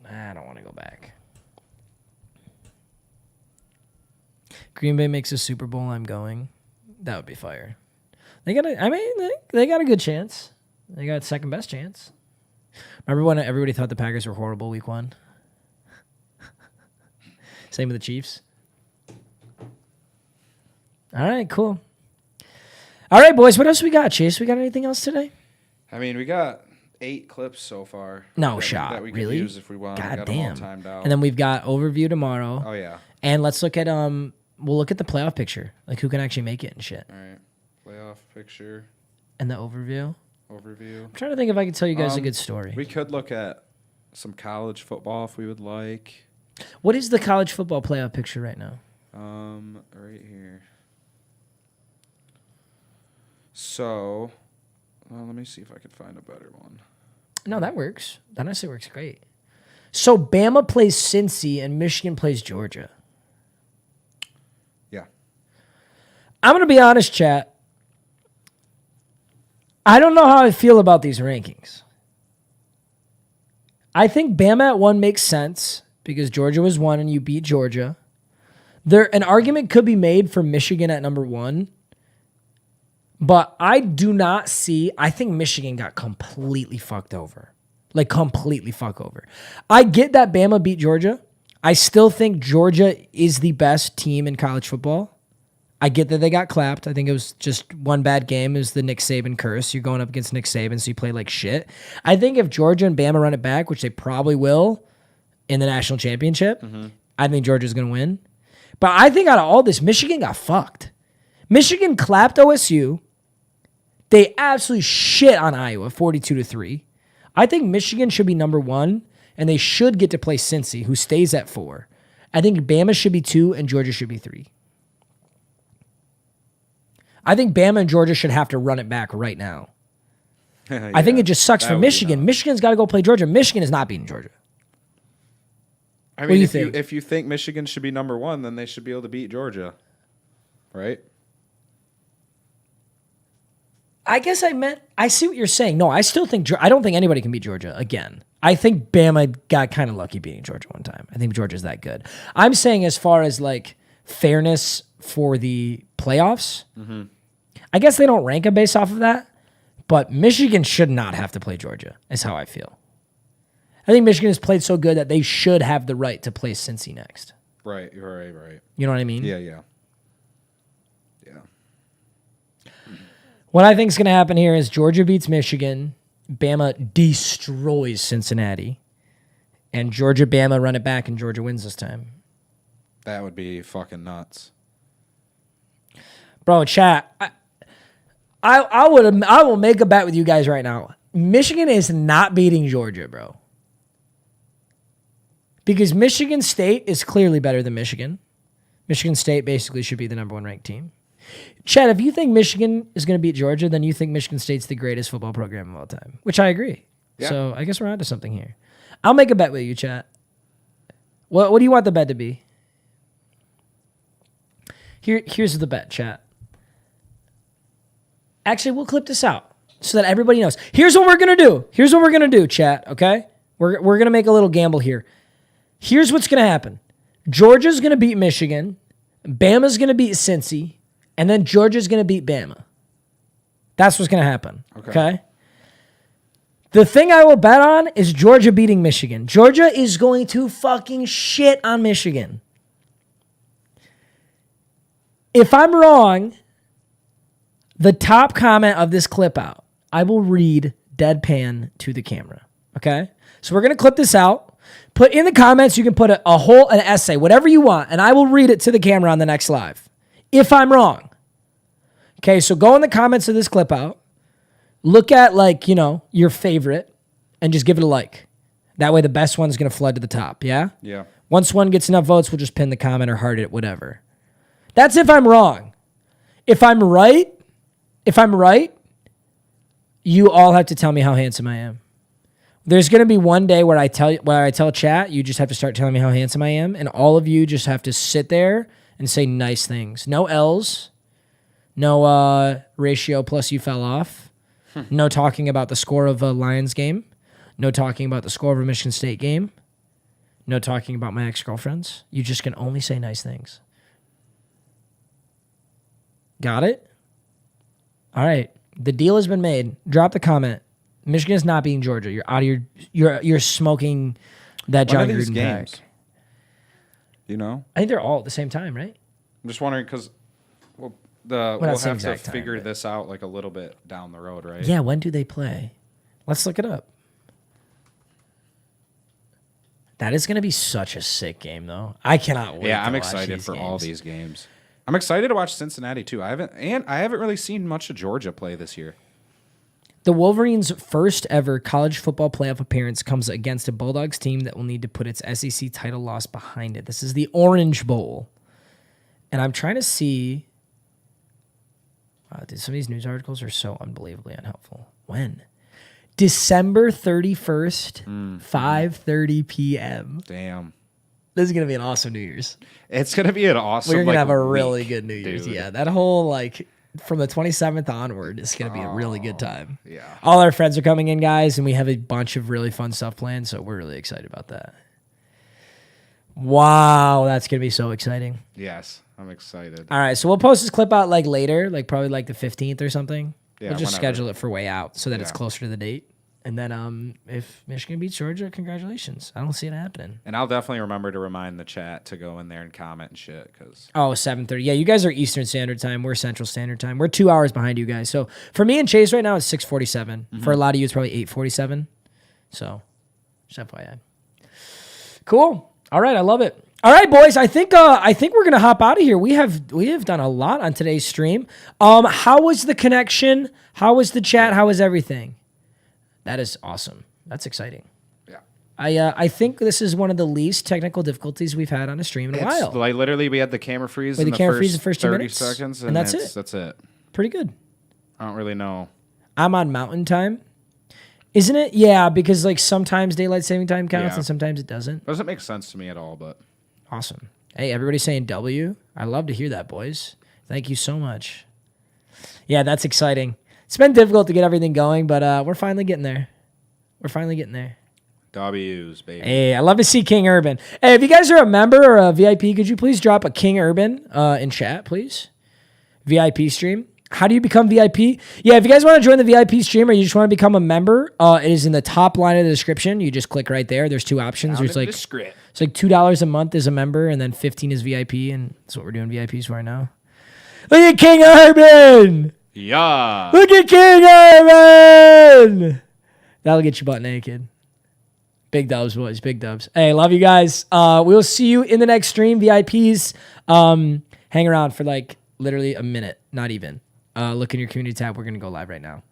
I don't want to go back. Green Bay makes a Super Bowl, I'm going. That would be fire. They got a good chance. They got second best chance. Remember when everybody thought the Packers were horrible week 1? Same with the Chiefs. All right, cool. All right, boys, what else we got, Chase? We got anything else today? I mean, we got 8 clips so far. No shot. That we could Really? use if we want. God We got them all damn. timed out. And then we've got overview tomorrow. Oh, yeah. And let's look at we'll look at the playoff picture, like who can actually make it and shit. All right. Playoff picture, And the overview. overview. I'm trying to think if I could tell you guys a good story. We could look at some college football if we would like. What is the college football playoff picture right now? Right here. So, well, let me see if I could find a better one. No, that works. That honestly works great. So Bama plays Cincy and Michigan plays Georgia. Yeah. I'm going to be honest, chat. I don't know how I feel about these rankings. I think Bama at 1 makes sense because Georgia was 1 and you beat Georgia. An argument could be made for Michigan at number 1. But I do not see. I think Michigan got completely fucked over. Like, completely fucked over. I get that Bama beat Georgia. I still think Georgia is the best team in college football. I get that they got clapped. I think it was just one bad game. It was the Nick Saban curse. You're going up against Nick Saban, so you play like shit. I think if Georgia and Bama run it back, which they probably will in the national championship, I think Georgia's going to win. But I think out of all this, Michigan got fucked. Michigan clapped OSU. They absolutely shit on Iowa, 42-3. I think Michigan should be number 1, and they should get to play Cincy, who stays at 4. I think Bama should be 2, and Georgia should be 3. I think Bama and Georgia should have to run it back right now. I think it just sucks for Michigan. Michigan's got to go play Georgia. Michigan is not beating Georgia. I mean, do you think? if you think Michigan should be number 1, then they should be able to beat Georgia, right? I guess I see what you're saying. No, I still think, I don't think anybody can beat Georgia again. I think Bama got kind of lucky beating Georgia one time. I think Georgia's that good. I'm saying as far as like fairness for the playoffs, I guess they don't rank them based off of that, but Michigan should not have to play Georgia, is how I feel. I think Michigan has played so good that they should have the right to play Cincy next. Right. You know what I mean? Yeah. What I think is going to happen here is Georgia beats Michigan, Bama destroys Cincinnati, and Georgia-Bama run it back, and Georgia wins this time. That would be fucking nuts. Bro, chat, I will make a bet with you guys right now. Michigan is not beating Georgia, bro. Because Michigan State is clearly better than Michigan. Michigan State basically should be the number 1 ranked team. Chad, if you think Michigan is going to beat Georgia, then you think Michigan State's the greatest football program of all time, which I agree. Yeah. So I guess we're onto something here. I'll make a bet with you, chat. What do you want the bet to be? Here's the bet, chat. Actually, we'll clip this out so that everybody knows. Here's what we're going to do. Chat, okay? We're going to make a little gamble here. Here's what's going to happen. Georgia's going to beat Michigan. Bama's going to beat Cincy. And then Georgia's going to beat Bama. That's what's going to happen. Okay? The thing I will bet on is Georgia beating Michigan. Georgia is going to fucking shit on Michigan. If I'm wrong, the top comment of this clip out, I will read deadpan to the camera. Okay? So we're going to clip this out. Put in the comments, you can put an essay, whatever you want, and I will read it to the camera on the next live. If I'm wrong. Okay, so go in the comments of this clip out. Look at, your favorite and just give it a like. That way the best one's going to flood to the top, yeah? Yeah. Once one gets enough votes, we'll just pin the comment or heart it, whatever. That's if I'm wrong. If I'm right, you all have to tell me how handsome I am. There's going to be one day where I tell chat, you just have to start telling me how handsome I am, and all of you just have to sit there and say nice things. No L's. No ratio plus you fell off. No talking about the score of a Lions game. No talking about the score of a Michigan State game. No talking about my ex-girlfriends. You just can only say nice things. Got it? All right. The deal has been made. Drop the comment. Michigan is not beating Georgia. You're out of you're smoking that John Gruden games? pack. You know? I think they're all at the same time, right? I'm just wondering because we'll have to figure this out like a little bit down the road, right? Yeah, when do they play? Let's look it up. That is going to be such a sick game, though. I cannot wait. Yeah, I'm excited for all these games. I'm excited to watch Cincinnati too. I haven't really seen much of Georgia play this year. The Wolverines' first ever college football playoff appearance comes against a Bulldogs team that will need to put its SEC title loss behind it. This is the Orange Bowl. And I'm trying to see... Wow, dude, some of these news articles are so unbelievably unhelpful. When? December 31st, 5:30 p.m. Damn. This is going to be an awesome New Year's. It's going to be an awesome We're going to have a week, really good New Year's. dude. Yeah, that whole, from the 27th onward, it's going to be a really good time. Yeah. All our friends are coming in, guys, and we have a bunch of really fun stuff planned, so we're really excited about that. Wow, that's going to be so exciting. Yes, I'm excited. All right, so we'll post this clip out later, probably the 15th or something. Yeah, we'll just whenever. schedule it for way out so that it's Yeah. closer to the date. And then if Michigan beats Georgia, congratulations. I don't see it happening. And I'll definitely remember to remind the chat to go in there and comment and shit. Oh, 7:30. Yeah, you guys are Eastern Standard Time. We're Central Standard Time. We're 2 hours behind you guys. So for me and Chase right now, it's 6:47. For a lot of you, it's probably 8:47. So just FYI. Cool. All right, I love it. All right, boys. I think we're gonna hop out of here. We have done a lot on today's stream. How was the connection? How was the chat? How was everything? That is awesome. That's exciting. Yeah. I think this is one of the least technical difficulties we've had on a stream in a while. Literally, we had the camera freeze in the first 2 30 minutes, seconds, and that's it. That's it. Pretty good. I don't really know. I'm on Mountain Time. Isn't it? Yeah, because sometimes daylight saving time counts Yeah. and sometimes it doesn't. Doesn't make sense to me at all, but Awesome. Hey, everybody's saying W. I love to hear that, boys. Thank you so much. Yeah, that's exciting. It's been difficult to get everything going, but we're finally getting there. W's, baby. Hey, I love to see King Urban. Hey, if you guys are a member or a VIP, could you please drop a King Urban in chat, please? VIP stream. How do you become VIP? Yeah, if you guys want to join the VIP stream or you just want to become a member, it is in the top line of the description. You just click right there. There's two options. There's like it's like $2 a month as a member, and then 15 is VIP, and that's what we're doing VIPs for right now. Look at King Urban. Yeah. Look at King Urban. That'll get you butt naked. Big dubs, boys. Big dubs. Hey, love you guys. We'll see you in the next stream. VIPs, hang around for like literally a minute, not even. Look in your community tab. We're going to go live right now.